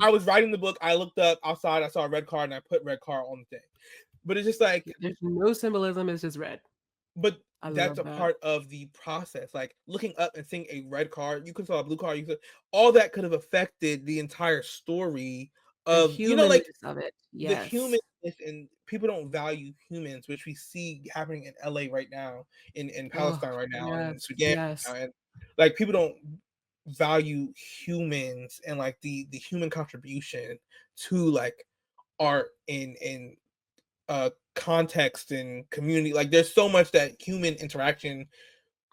I was writing the book. I looked up outside. I saw a red car, and I put red car on the thing. But it's just like, There's no symbolism. It's just red. but I that's love a that. part of the process. Like looking up and seeing a red card, you could saw a blue card. You could all that could have affected the entire story The of like humanness of it. the Yes. humanness, and people don't value humans, which we see happening in LA right now, in Oh, Palestine right now, and in yes. Sudan right Yes. now, and like people don't value humans and like the human contribution to like art and context and community. Like there's so much that human interaction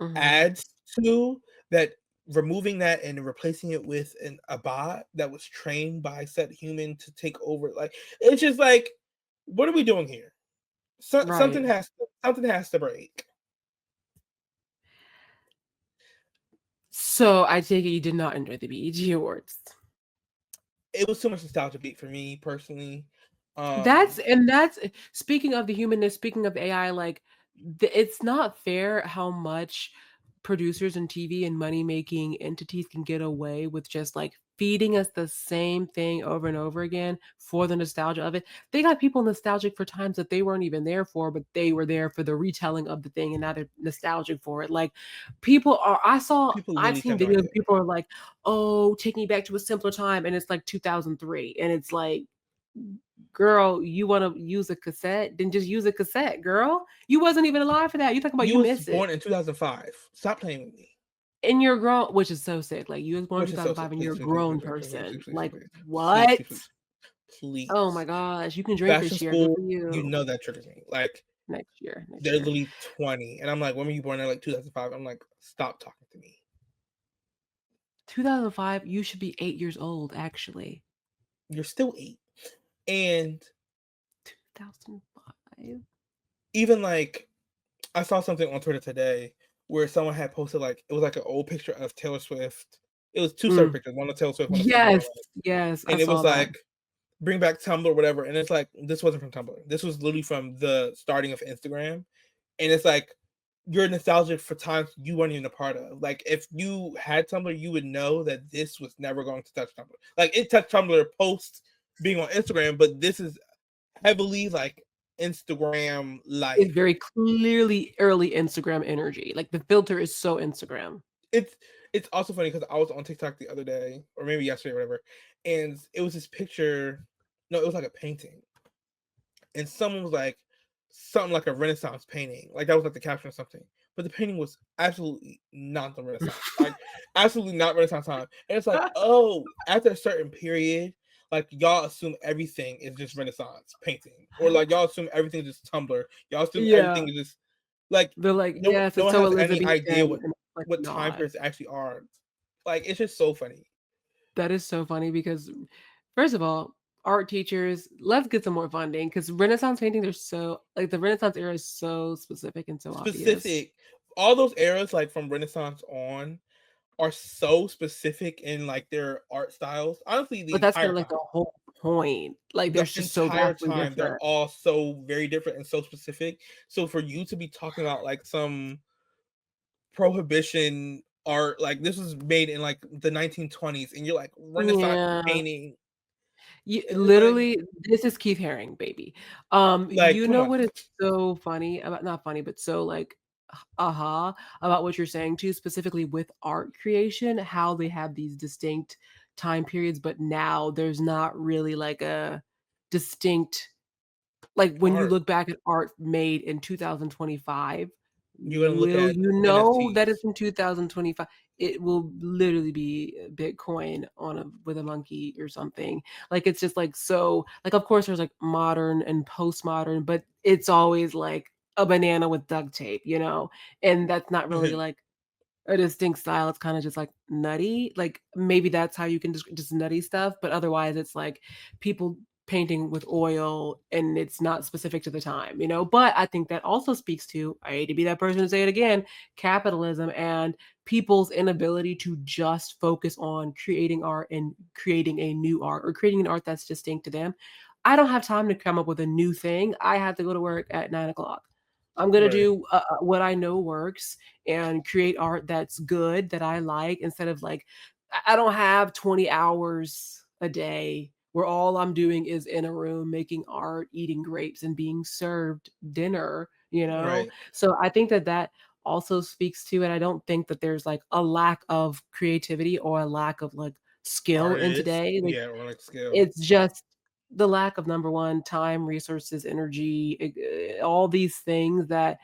Mhm. adds to that. Removing that and replacing it with a bot that was trained by said human to take over, like it's just like, what are we doing here? Right. Something has to break. So I take it you did not enjoy the BET Awards. It was too much nostalgia beat for me personally. That's speaking of the humanness, speaking of AI, like it's not fair how much producers and TV and money making entities can get away with just like feeding us the same thing over and over again for the nostalgia of it. They got people nostalgic for times that they weren't even there for, but they were there for the retelling of the thing, and now they're nostalgic for it. Like people I've literally seen have no videos, idea. people are like, oh, take me back to a simpler time, and it's like 2003, and it's like, girl, you want to use a cassette? Then just use a cassette, girl. You wasn't even alive for that. You talking about You you was miss it. born in 2005. Stop playing with me. And you're grown, which is so sick. Like you was born in Which is so 2005 sick. and you're a Please, grown please, person. please, Like please, what? please. Oh my gosh, you can drink Fashion this year. Good school, for you. you know that triggers me. Like Next year. they're literally 20, and I'm like, when were you born in like 2005? I'm like, stop talking to me. 2005, you should be 8 years old, actually. You're still 8. And 2005. even like, I saw something on Twitter today where someone had posted like, it was like an old picture of Taylor Swift. It was 2 separate pictures, one of Taylor Swift, one of Yes, Kendrick. yes. And I it was saw that. like, bring back Tumblr or whatever. And it's like, this wasn't from Tumblr. This was literally from the starting of Instagram. And it's like, you're nostalgic for times you weren't even a part of. Like, if you had Tumblr, you would know that this was never going to touch Tumblr. Like, it touched Tumblr post being on Instagram, but this is heavily like Instagram life. It's very clearly early Instagram energy. Like the filter is so Instagram. It's also funny because I was on TikTok the other day, or maybe yesterday, or whatever, and it was this picture. No, it was like a painting, and someone was like, something like a Renaissance painting, like that was like the caption or something. But the painting was absolutely not the Renaissance, like absolutely not Renaissance time. And it's like, oh, after a certain period, like y'all assume everything is just Renaissance painting, or like y'all assume everything is just Tumblr. Y'all assume everything is just like, They're like, no, yes, no it's one so has any Elizabethan. idea what and it's like, time not. periods actually are. Like, it's just so funny. That is so funny because, first of all, art teachers, let's get some more funding because Renaissance painting, they're so like the Renaissance era is so specific and so obvious. Specific. All those eras, like from Renaissance on, are so specific in like their art styles. Honestly, the But that's kind entire of like time. the whole point. Like The there's just so entire vastly time, they're different. all so very different and so specific. So for you to be talking about like some prohibition art, like this was made in like the 1920s, and you're like Renaissance Yeah. painting. It's like, Literally, this is Keith Haring, baby. like, You come know on. what is so funny about, not funny, but so like about what you're saying too, specifically with art creation, how they have these distinct time periods, but now there's not really like a distinct, like when you Art. look back at art made in 2025, You're gonna look will at you know that NFTs. it's in 2025? It will literally be Bitcoin on a with a monkey or something. Like it's just like so like of course there's like modern and postmodern, but it's always like a banana with duct tape, you know? And that's not really like a distinct style. It's kind of just like nutty. Like maybe that's how you can just nutty stuff, but otherwise it's like people painting with oil and it's not specific to the time, you know? But I think that also speaks to, I hate to be that person to say it again, capitalism and people's inability to just focus on creating art and creating a new art or creating an art that's distinct to them. I don't have time to come up with a new thing. I have to go to work at 9 o'clock. I'm going to do what I know works and create art that's good that I like instead of like I don't have 20 hours a day where all I'm doing is in a room making art, eating grapes, and being served dinner, you know? Right. So I think that also speaks to it. I don't think that there's like a lack of creativity or a lack of like skill in Artist. today. Like, Yeah, or like skill. it's just the lack of, number one, time, resources, energy, all these things that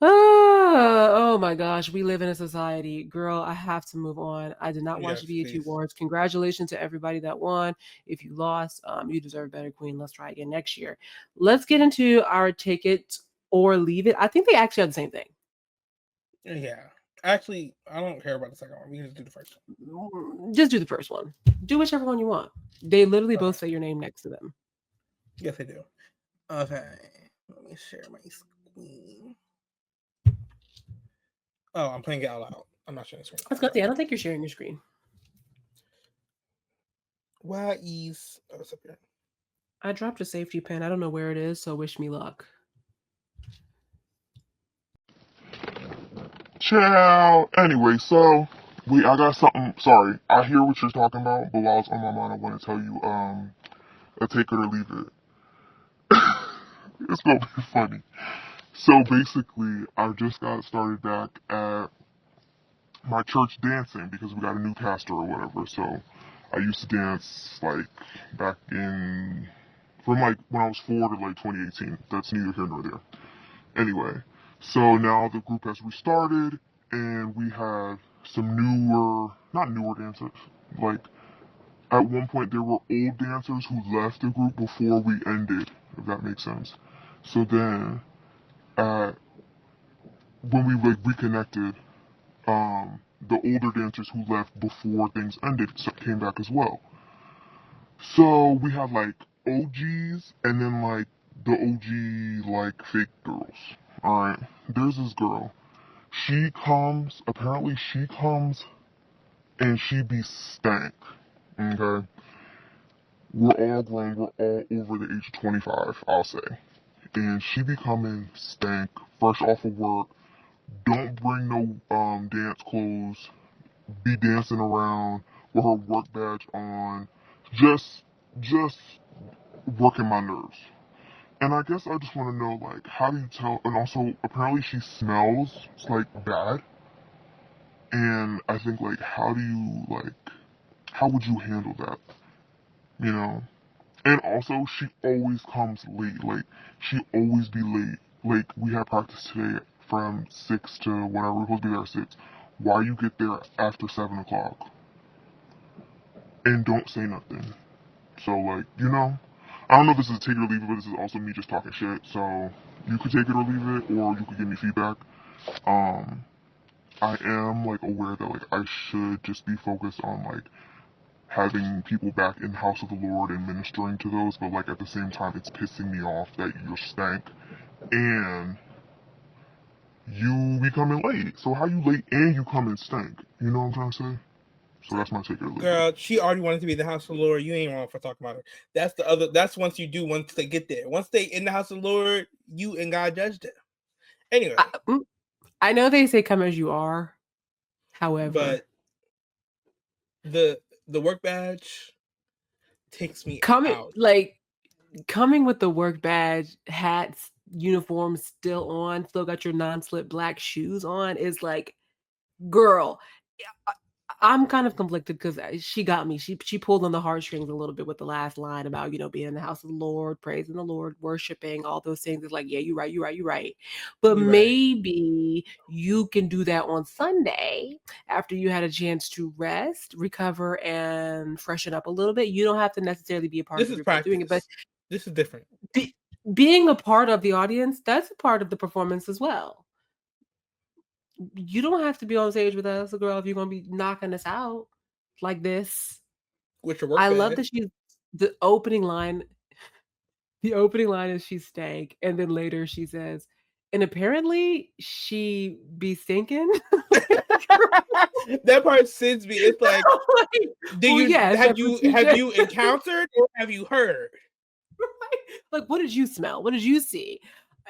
oh my gosh, we live in a society. Girl, I have to move on. I did not watch Yes, the BET please. Awards. Congratulations to everybody that won. If you lost, you deserve better, queen. Let's try again next year. Let's get into our take it or leave it. I think they actually have the same thing. Yeah. Actually, I don't care about the second one. We can just do the first one. Just do the first one. Do whichever one you want. They literally both Okay. say your name next to them. Yes, I do. Okay. Let me share my screen. Oh, I'm playing it out loud. I'm not sharing the screen. I was gonna say, I don't think you're sharing your screen. Why is it's up here? I dropped a safety pin. I don't know where it is, so wish me luck. Ciao. Anyway, so I got something. Sorry, I hear what you're talking about, but while it's on my mind, I want to tell you a take it or leave it. It's gonna be funny. So basically, I just got started back at my church dancing because we got a new pastor or whatever. So I used to dance like back in from like when I was 4 to like 2018. That's neither here nor there. Anyway, so now the group has restarted and we have some not newer dancers. Like at one point there were old dancers who left the group before we ended, if that makes sense. So then when we like reconnected, the older dancers who left before things ended came back as well. So we had like OGs and then like the OG like fake girls. Alright, there's this girl. Apparently she comes and she be stank. Okay? We're all grown, we're all over the age of 25, I'll say. And she be coming stank, fresh off of work, don't bring no dance clothes, be dancing around with her work badge on, just working my nerves. And I guess I just want to know, like, how do you tell? And also, apparently, she smells like bad. And I think, like, how would you handle that? You know? And also, she always comes late. Like, she always be late. Like, we had practice today from 6 to whatever. We're supposed to be there at 6. Why you get there after 7 o'clock? And don't say nothing. So, like, you know? I don't know if this is a take it or leave it, but this is also me just talking shit. So, you could take it or leave it, or you could give me feedback. I am, like, aware that, like, I should just be focused on, like, having people back in the house of the Lord and ministering to those, but, like, at the same time, it's pissing me off that you're stank and you be coming late. So how you late and you come in stank? You know what I'm trying to say? So that's my take it or leave it. Girl, she already wanted to be in the house of the Lord. You ain't wrong for talking about her. That's once they get there. Once they in the house of the Lord, you and God judge them. Anyway. I know they say come as you are. However, but the work badge takes me out. Like coming with the work badge, hats, uniforms still on, still got your non-slip black shoes on is like, girl, I'm kind of conflicted because she got me. She pulled on the heartstrings a little bit with the last line about, you know, being in the house of the Lord, praising the Lord, worshiping, all those things. It's like, yeah, you're right. But maybe you can do that on Sunday after you had a chance to rest, recover, and freshen up a little bit. You don't have to necessarily be a part of everybody doing it, but this is different. Being a part of the audience, that's a part of the performance as well. You don't have to be on stage with us, girl, if you're gonna be knocking us out like this. With your work I badge. love that the opening line. The opening line is she stank, and then later she says, and apparently she be stinking. That part sends me. It's like, have you encountered or have you heard? Like, what did you smell? What did you see?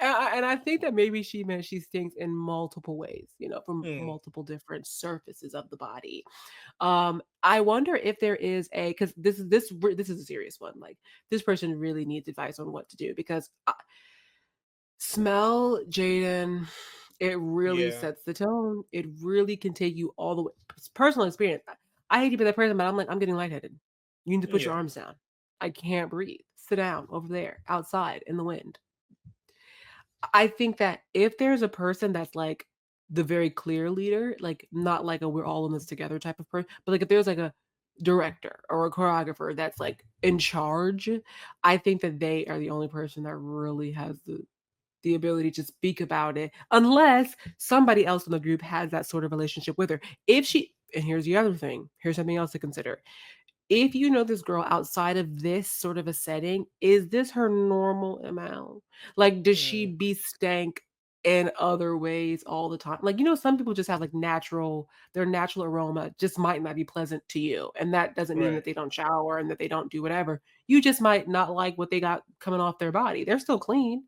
And I think that maybe she meant she stinks in multiple ways, from Mm, multiple different surfaces of the body. I wonder if there is because this is a serious one. Like this person really needs advice on what to do because smell, Jayden, it really yeah, sets the tone. It really can take you all the way. Personal experience. I hate to be that person, but I'm like, I'm getting lightheaded. You need to put your yeah, arms down. I can't breathe. Sit down over there, outside in the wind. I think that if there's a person that's like the very clear leader, like not like a we're all in this together type of person, but like if there's like a director or a choreographer that's like in charge, I think that they are the only person that really has the ability to speak about it, unless somebody else in the group has that sort of relationship with her. If she, and here's the other thing, here's something else to consider. If you know this girl outside of this sort of a setting, is this her normal MO? Like, does she mm, be stank in other ways all the time? Like, some people just have like their natural aroma just might not be pleasant to you. And that doesn't mean that right, they don't shower and that they don't do whatever. You just might not like what they got coming off their body. They're still clean.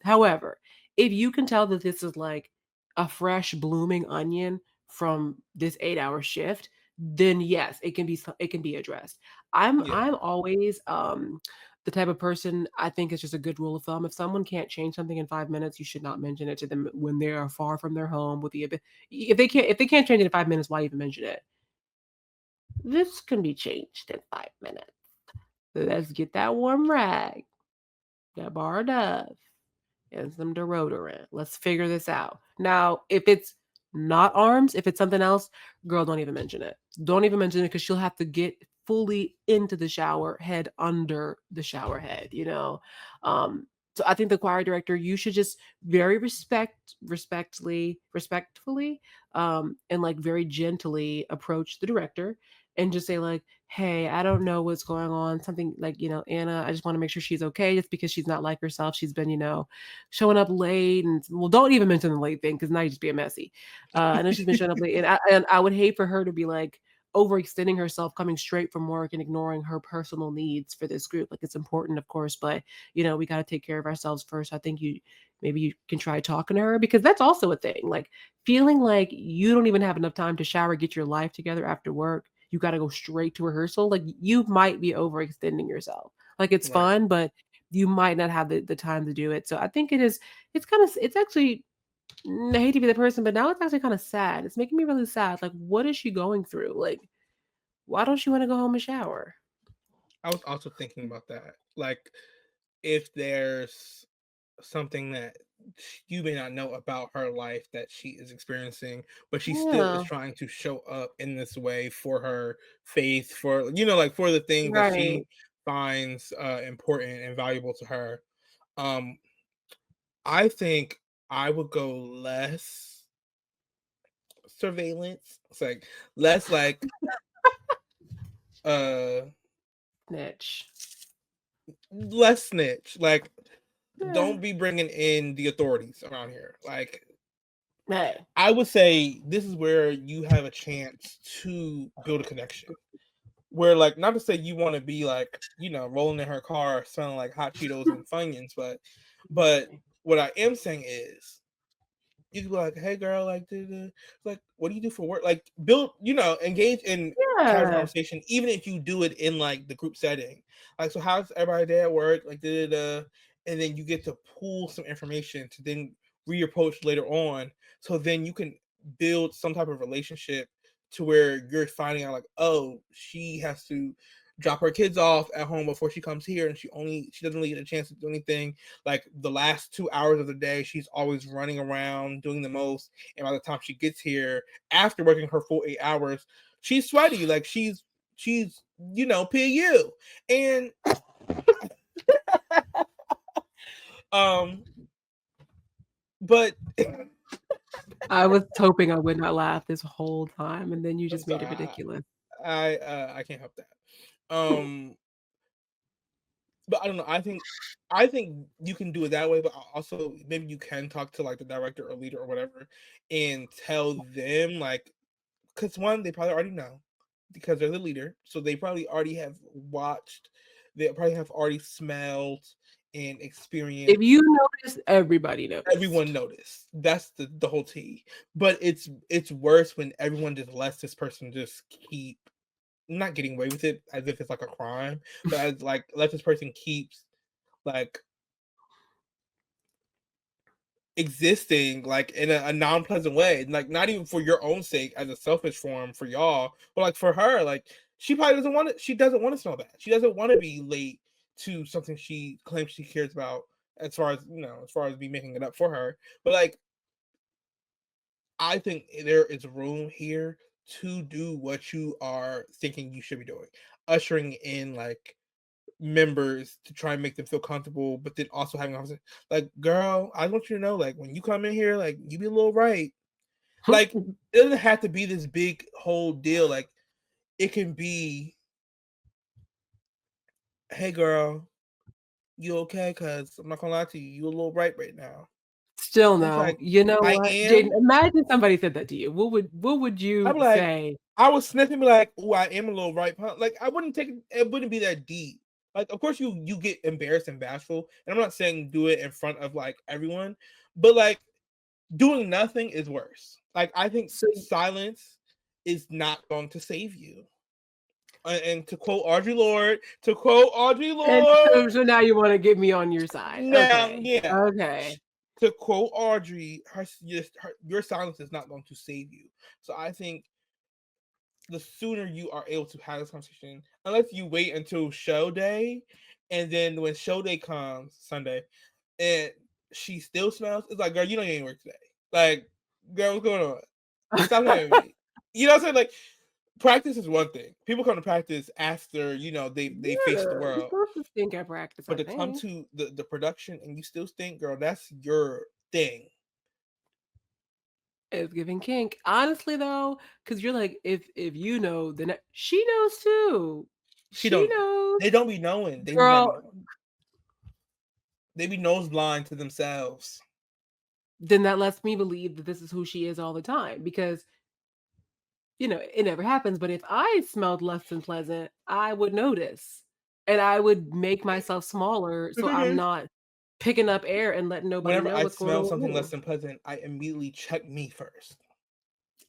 However, if you can tell that this is like a fresh blooming onion from this 8-hour shift, then yes, it can be addressed. yeah, I'm always the type of person. I think it's just a good rule of thumb. If someone can't change something in 5 minutes, you should not mention it to them when they are far from their home with the if they can't change it in 5 minutes, why even mention it? This can be changed in 5 minutes. Let's get that warm rag, that bar of and some deodorant. Let's figure this out. Now, if it's not arms, if it's something else, girl, don't even mention it. Don't even mention it because she'll have to get fully into the shower, head under the shower head. So I think the choir director, you should just very respectfully, and like very gently approach the director and just say like, hey, I don't know what's going on. Something like, Anna, I just want to make sure she's okay. Just because she's not like herself. She's been, showing up late and well, don't even mention the late thing because now you're just being messy. I know she's been showing up late and I would hate for her to be like overextending herself, coming straight from work and ignoring her personal needs for this group. Like it's important, of course, but we got to take care of ourselves first. I think maybe you can try talking to her because that's also a thing. Like feeling like you don't even have enough time to shower, get your life together after work. You got to go straight to rehearsal. Like you might be overextending yourself. Like it's right. fun, but you might not have the time to do it. So I think it's actually, I hate to be the person, but now it's actually kind of sad. It's making me really sad. Like, what is she going through? Like, why don't she want to go home and shower? I was also thinking about that. Like, if there's something that you may not know about her life that she is experiencing, but she still is Yeah, trying to show up in this way for her faith, for like for the things that right. she finds important and valuable to her. Um, I think I would go less surveillance. It's like less like uh Snitch. less snitch. Like Yeah. don't be bringing in the authorities around here. Like Hey. I would say this is where you have a chance to build a connection. Where like not to say you want to be like, rolling in her car smelling like hot Cheetos and Funyuns, but what I am saying is you can be like, hey girl, like, like, what do you do for work? Like, build, engage in casual Yeah. conversation, even if you do it in like the group setting. Like, so how's everybody day at work? Like, and then you get to pull some information to then reapproach later on. So then you can build some type of relationship to where you're finding out like, oh, she has to drop her kids off at home before she comes here, and she doesn't really get a chance to do anything like the last 2 hours of the day. She's always running around doing the most, and by the time she gets here after working her full 8 hours, she's sweaty, like she's pu. And but I was hoping I would not laugh this whole time, and then you I'm just made sorry, it ridiculous. I can't help that. But I don't know. I think you can do it that way, but also maybe you can talk to like the director or leader or whatever and tell them like, because one, they probably already know because they're the leader, so they probably already have watched, they probably have already smelled and experience. If you notice, everybody noticed. Everyone noticed. That's the whole tea. But it's worse when everyone just lets this person just keep not getting away with it as if it's like a crime, but as like let this person keeps like existing like in a non-pleasant way, like not even for your own sake as a selfish form for y'all, but like for her, like she probably doesn't want it. She doesn't want to smell bad. She doesn't want to be late to something she claims she cares about, as far as as far as me making it up for her. But like I think there is room here to do what you are thinking you should be doing, ushering in like members to try and make them feel comfortable, but then also having a conversation. Like, girl, I want you to know, like, when you come in here, like, you be a little right. Like, it doesn't have to be this big whole deal. Like, it can be, hey, girl, you okay? Because I'm not gonna lie to you, you a little right now. Still no. Like, you know I what, am. Jayden? Imagine somebody said that to you. What would you I'm like, say? I was sniffing, be like, oh, I am a little right. Like, I wouldn't take it. It wouldn't be that deep. Like, of course, you get embarrassed and bashful, and I'm not saying do it in front of like everyone, but like doing nothing is worse. Like, I think silence is not going to save you. And to quote Audre Lorde, And so now you want to get me on your side. Now, Okay. yeah. Okay. To quote Audrey, your silence is not going to save you. So I think the sooner you are able to have this conversation, unless you wait until show day, and then when show day comes Sunday, and she still smells, it's like, girl, you don't even work today. Like, girl, what's going on? Stop playing with me. You know what I'm saying? Like, practice is one thing. People come to practice after they face the world. You're supposed to stink at practice, but to come to the production and you still stink, girl, that's your thing. It's giving kink. Honestly, though, because you're like, if you know, then she knows too. She knows. They don't be knowing. They Girl, they be nose blind to themselves. Then that lets me believe that this is who she is all the time, because it never happens. But if I smelled less than pleasant, I would notice, and I would make myself smaller so I'm not picking up air and letting nobody Whenever know what's going on. I smell something less than pleasant, I immediately check me first.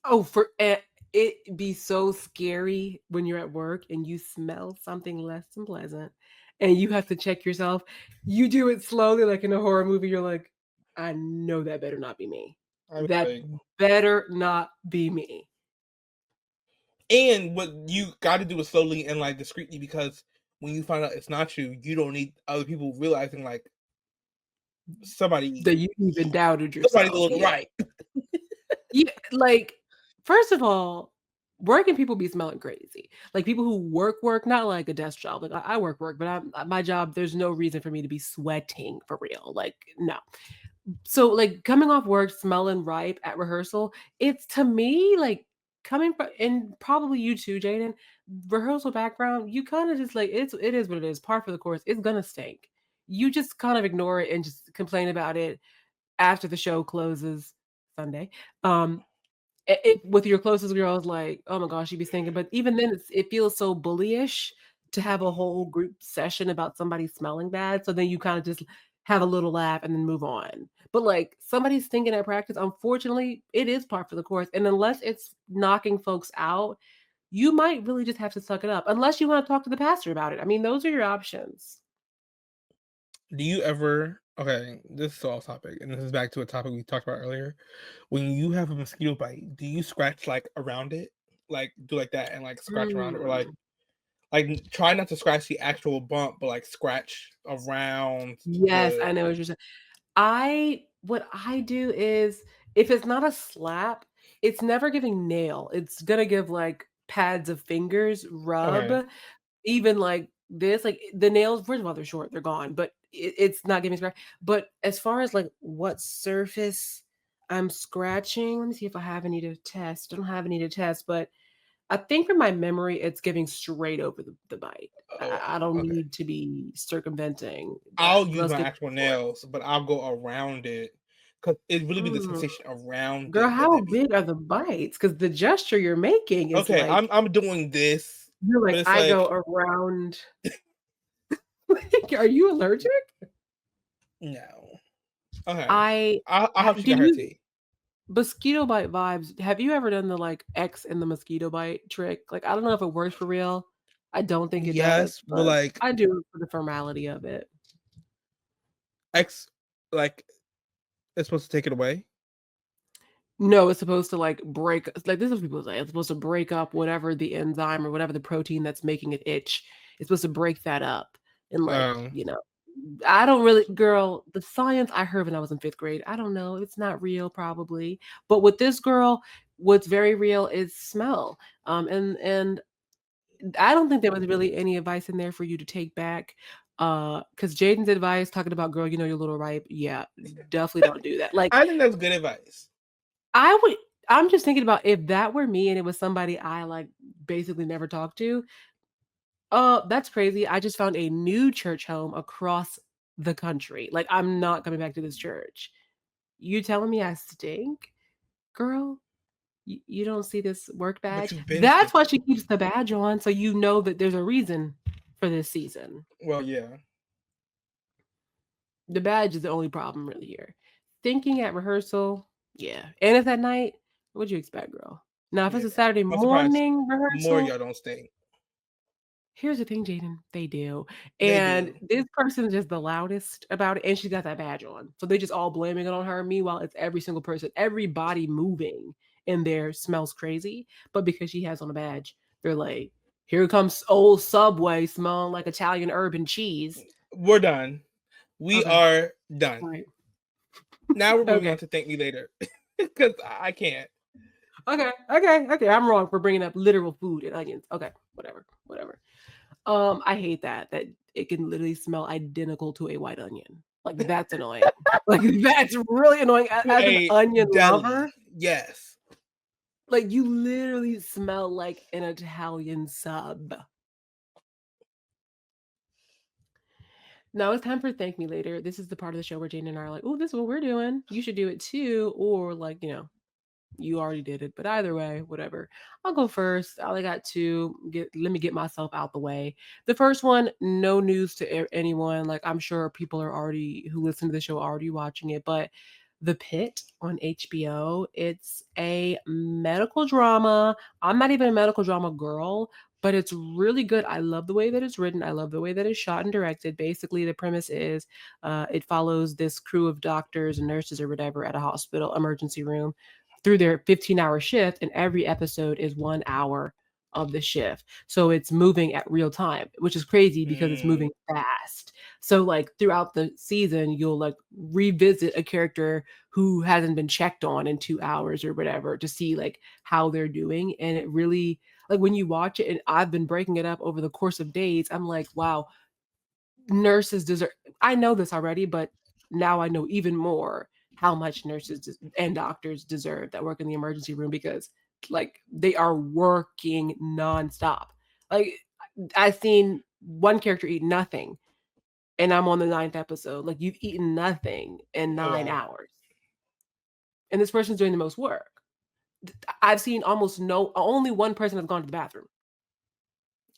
Oh, it'd be so scary when you're at work and you smell something less than pleasant and you have to check yourself. You do it slowly, like in a horror movie. You're like, I know that better not be me. Better not be me. And what you got to do is slowly and like discreetly, because when you find out it's not you, you don't need other people realizing like somebody that you even doubted yourself. Somebody's a little right. Yeah, like, first of all, working people be smelling crazy. Like, people who work, not like a desk job. Like, I work, but my job, there's no reason for me to be sweating for real. Like, no. So, like, coming off work smelling ripe at rehearsal, it's, to me, like, coming from, and probably you too, Jayden, rehearsal background, you kind of just like, it is what it is, par for the course. It's gonna stink. You just kind of ignore it and just complain about it after the show closes Sunday. With your closest girls, like, oh my gosh, you'd be stinking. But even then, it feels so bullyish to have a whole group session about somebody smelling bad. So then you kind of just have a little laugh and then move on. But like, somebody's stinking at practice, unfortunately, it is par for the course. And unless it's knocking folks out, you might really just have to suck it up. Unless you want to talk to the pastor about it. I mean, those are your options. Do you ever, okay, this is off topic, and this is back to a topic we talked about earlier. When you have a mosquito bite, do you scratch like around it? Like do like that and like scratch around it, or like try not to scratch the actual bump, but like scratch around. Yes, I know what you're saying. What I do is, if it's not a slap, it's never giving nail. It's gonna give like pads of fingers rub. Okay. Even like this, like the nails, first of all, they're short, they're gone, but it's not giving scratch. But as far as like what surface I'm scratching, let me see if I have any to test. I don't have any to test, but I think from my memory, it's giving straight over the bite. I don't need to be circumventing. I'll use my actual nails, but I'll go around it because it really be the sensation around. Girl, how big are the bites? Because the gesture you're making is okay. Like, I'm doing this. You're like, I go around. Are you allergic? No. Okay. I I hope she did got her you tea. mosquito bite vibes. Have you ever done the like X in the mosquito bite trick? Like, I don't know if it works for real. I don't think it does, Yes, but but like I do it for the formality of it. X, like it's supposed to take it away. No, it's supposed to like break, like this is what people say. It's supposed to break up whatever the enzyme or whatever the protein that's making it itch. It's supposed to break that up. And like, Um, I don't really, girl, the science I heard when I was in 5th grade, I don't know. It's not real, probably. But with this girl, what's very real is smell. And I don't think there was really any advice in there for you to take back. Because Jayden's advice talking about, girl, you're a little ripe. Yeah, definitely don't do that. Like, I think that's good advice. I'm just thinking about if that were me and it was somebody I like basically never talked to. That's crazy. I just found a new church home across the country. Like, I'm not coming back to this church. You telling me I stink? Girl, you don't see this work But badge? you've been That's why stinking. she keeps the badge on, so you know that there's a reason for this season. Well, yeah. The badge is the only problem really here. Thinking at rehearsal, yeah. And it's at night, what'd you expect, girl? Now, if it's Yeah. a Saturday I'm surprised morning more rehearsal, y'all don't stink. here's the thing, Jayden, they do. They And do. this person's just the loudest about it, and she's got that badge on. So they just all blaming it on her. Meanwhile, it's every single person, everybody moving in there smells crazy. But because she has on a badge, they're like, here comes old Subway smelling like Italian urban cheese. We're done. We Okay. are done. All right. Now we're moving Okay. on to thank me later because I can't. Okay. I'm wrong for bringing up literal food and onions. Okay, whatever. I hate that it can literally smell identical to a white onion. Like, that's annoying. Like, that's really annoying. To As an a onion deli. lover, Yes. like, you literally smell like an Italian sub. Now it's time for Thank Me Later. This is the part of the show where Jane and I are like, oh, this is what we're doing. You should do it too. Or like, you already did it, but either way, whatever. I'll go first. I only got two. Let me get myself out the way. The first one, no news to anyone. Like, I'm sure people are already who listen to the show already watching it, but The Pit on HBO. It's a medical drama. I'm not even a medical drama girl, but it's really good. I love the way that it's written. I love the way that it's shot and directed. Basically, the premise is it follows this crew of doctors and nurses or whatever at a hospital emergency room through their 15-hour shift, and every episode is 1 hour of the shift. So it's moving at real time, which is crazy because it's moving fast. So like throughout the season, you'll like revisit a character who hasn't been checked on in 2 hours or whatever to see like how they're doing. And it really, like, when you watch it, and I've been breaking it up over the course of days, I'm like, wow, nurses deserve, I know this already, but now I know even more how much nurses and doctors deserve that work in the emergency room, because like they are working nonstop. Like, I've seen one character eat nothing and I'm on the 9th episode. Like, you've eaten nothing in Oh, 9 hours. And this person's doing the most work. I've seen only one person has gone to the bathroom.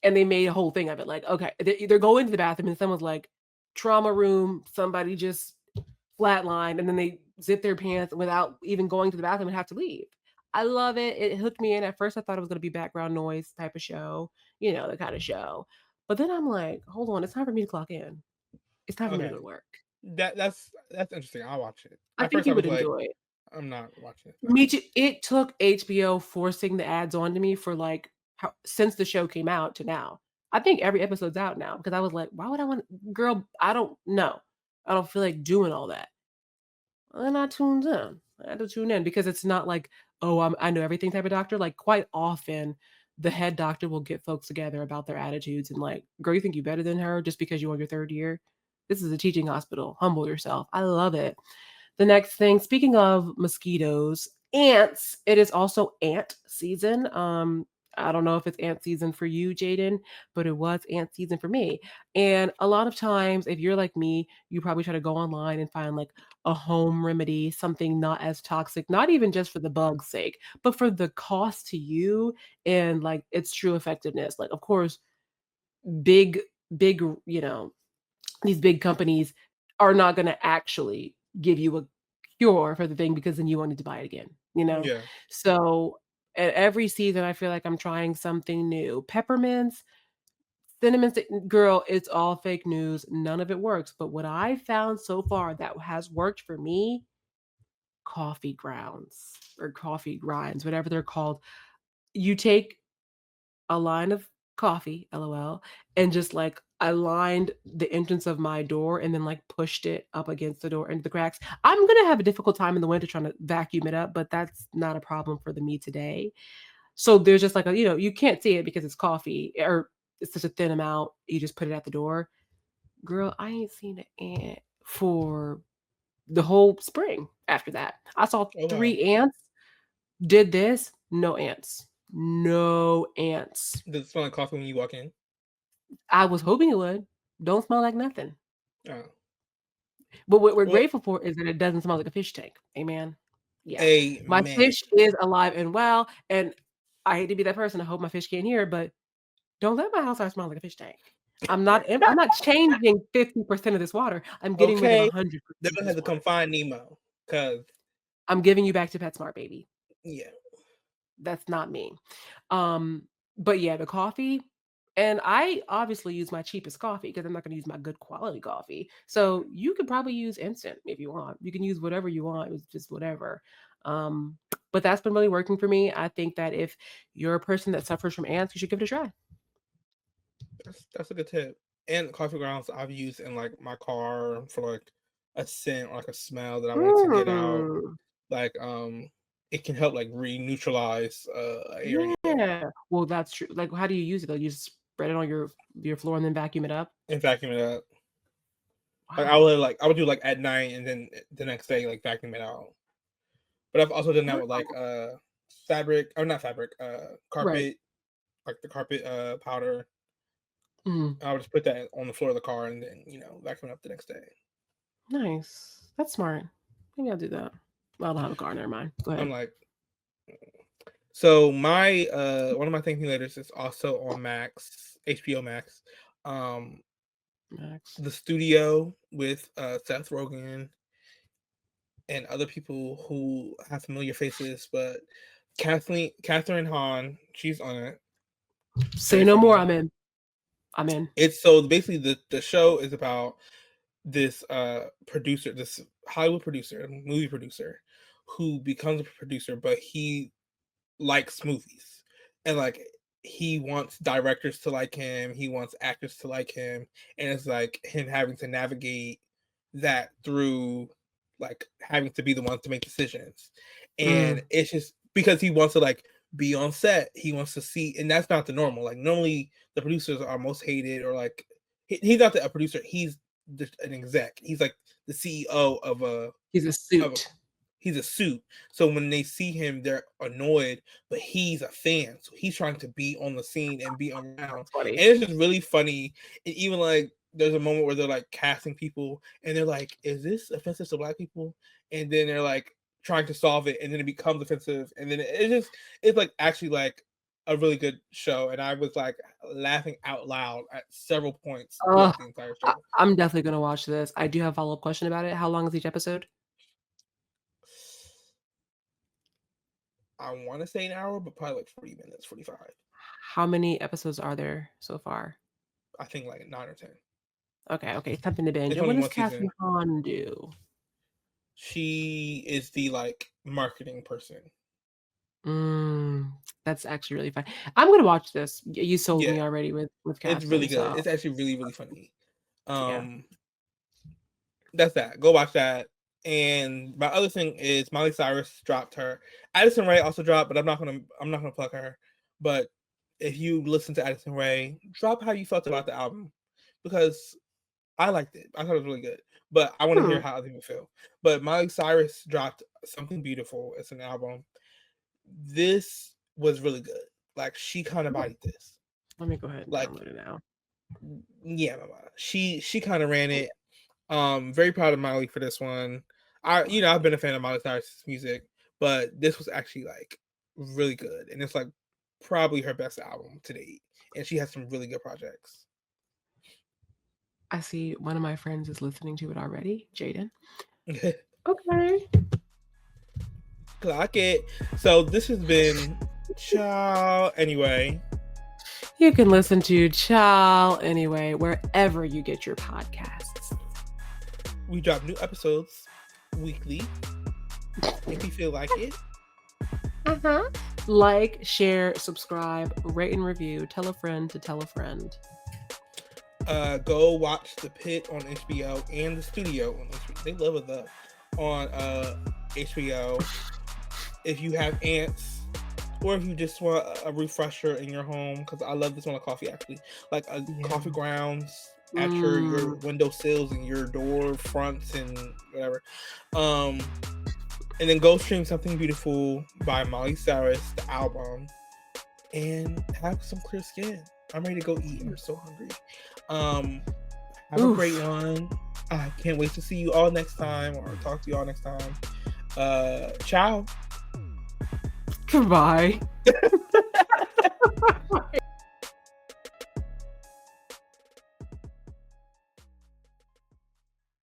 And they made a whole thing of it. Like, okay, they're going to the bathroom and someone's like, trauma room, somebody just flatline, and then they zip their pants without even going to the bathroom and have to leave. I love it. It hooked me in. At first, I thought it was going to be background noise type of show, the kind of show. But then I'm like, hold on, it's time for me to clock in. It's time for me to go okay. to work. That's interesting. I'll watch it. I At think first, I you was would like, enjoy it. I'm not watching it. Me too. It took HBO forcing the ads onto me for like since the show came out to now. I think every episode's out now because I was like, why would I want, girl? I don't know. I don't feel like doing all that. And I tuned in. I had to tune in because it's not like, oh, I know everything type of doctor. Like, quite often, the head doctor will get folks together about their attitudes and like, girl, you think you better than her just because you're on your 3rd year? This is a teaching hospital. Humble yourself. I love it. The next thing, speaking of mosquitoes, ants, it is also ant season. I don't know if it's ant season for you, Jayden, but it was ant season for me. And a lot of times, if you're like me, you probably try to go online and find like a home remedy, something not as toxic, not even just for the bug's sake, but for the cost to you and like its true effectiveness. Like, of course, big, big, these big companies are not going to actually give you a cure for the thing because then you wanted to buy it again, you know? Yeah. So at every season, I feel like I'm trying something new. Peppermints, cinnamon girl, it's all fake news. None of it works. But what I found so far that has worked for me, coffee grounds or coffee grinds, whatever they're called. You take a line of coffee, LOL, and just like I lined the entrance of my door and then like pushed it up against the door into the cracks. I'm gonna have a difficult time in the winter trying to vacuum it up, but that's not a problem for the me today. So there's just like a, you can't see it because it's coffee or it's such a thin amount. You just put it at the door. Girl, I ain't seen an ant for the whole spring after that. I saw Oh, wow. 3 ants, did this, no ants. No ants. Does it smell like coffee when you walk in? I was hoping it would. Don't smell like nothing. Oh. But what we're Well, grateful for is that it doesn't smell like a fish tank. Amen. Yeah. My amen. fish is alive and well. And I hate to be that person. I hope my fish can't hear it, but don't let my house smell like a fish tank. I'm not changing 50% of this water. I'm getting rid of Okay. 100%. They're gonna have to come find Nemo because I'm giving you back to PetSmart, baby. yeah. That's not me. But yeah, the coffee, and I obviously use my cheapest coffee because I'm not going to use my good quality coffee. So you could probably use instant if you want. You can use whatever you want. It's just whatever. But that's been really working for me. I think that if you're a person that suffers from ants, you should give it a try. That's a good tip. And coffee grounds I've used in like my car for like a scent or like a smell that I wanted to get out. Like it can help like neutralize area. Yeah. Well, that's true. Like, how do you use it though? You just spread it on your floor and then vacuum it up? And vacuum it up. Like Wow. I would do like at night and then the next day like vacuum it out. But I've also done that with like fabric or not fabric, carpet, Right. like the carpet powder. Mhm. I would just put that on the floor of the car and then vacuum it up the next day. Nice. That's smart. Maybe I'll do that. Well, I don't have a car. Never mind. Go ahead. I'm like, so my one of my thinking letters is also on Max, HBO Max. Max. The Studio with Seth Rogen and other people who have familiar faces, but Catherine Hahn, she's on it. Say Very no more. funny. I'm in. It's so basically the show is about this producer, this Hollywood producer, movie producer, who becomes a producer, but he likes movies and like he wants directors to like him, he wants actors to like him, and it's like him having to navigate that through like having to be the one to make decisions. And it's just because he wants to like be on set, he wants to see, and that's not the normal. Like normally the producers are most hated, or like he's not a producer, he's just an exec, he's like the CEO of a He's a suit. he's a suit. So when they see him, they're annoyed, but he's a fan. So he's trying to be on the scene and be around. Funny. And it's just really funny. And even like there's a moment where they're like casting people and they're like, is this offensive to black people? And then they're like trying to solve it, and then it becomes offensive. And then it's like actually like a really good show. And I was like laughing out loud at several points throughout the entire show. I'm definitely gonna watch this. I do have a follow-up question about it. How long is each episode? I want to say an hour, but probably like 40 minutes, 45. How many episodes are there so far? I think like 9 or 10. Okay, something to binge. It's And what only does one season. Catherine Hahn do? She is the like marketing person. That's actually really fun. I'm gonna watch this. You sold me Yeah. already with Catherine. It's really good. So It's actually really, really funny. yeah. That's that. Go watch that. And my other thing is Miley Cyrus dropped her. Addison Rae also dropped, but I'm not gonna plug her. But if you listen to Addison Rae, drop how you felt about the album, because I liked it. I thought it was really good. But I want to hear how other people feel. But Miley Cyrus dropped Something Beautiful. It's an album. This was really good. Like she kind of bodied this. Let me go ahead and Like, download it now. Yeah, she kind of ran it. Very proud of Miley for this one. I've been a fan of Miley Cyrus's music, but this was actually like really good, and it's like probably her best album to date. And she has some really good projects. I see one of my friends is listening to it already. Jayden. Okay. Clock it. So this has been Ciao. Anyway, You can listen to Ciao Anyway wherever you get your podcasts. we drop new episodes weekly if you feel like it. Like, share, subscribe, rate and review. Tell a friend to tell a friend. Go watch The Pit on HBO and The Studio on HBO. They love it up on HBO. If you have ants, or if you just want a refresher in your home, because I love this one of coffee actually, like coffee grounds at your window sills and your door fronts and whatever. And then go stream Something Beautiful by Miley Cyrus, the album, and have some clear skin. I'm ready to go eat. I'm so hungry. Have a great one. I can't wait to see you all next time or talk to you all next time. Ciao. Goodbye.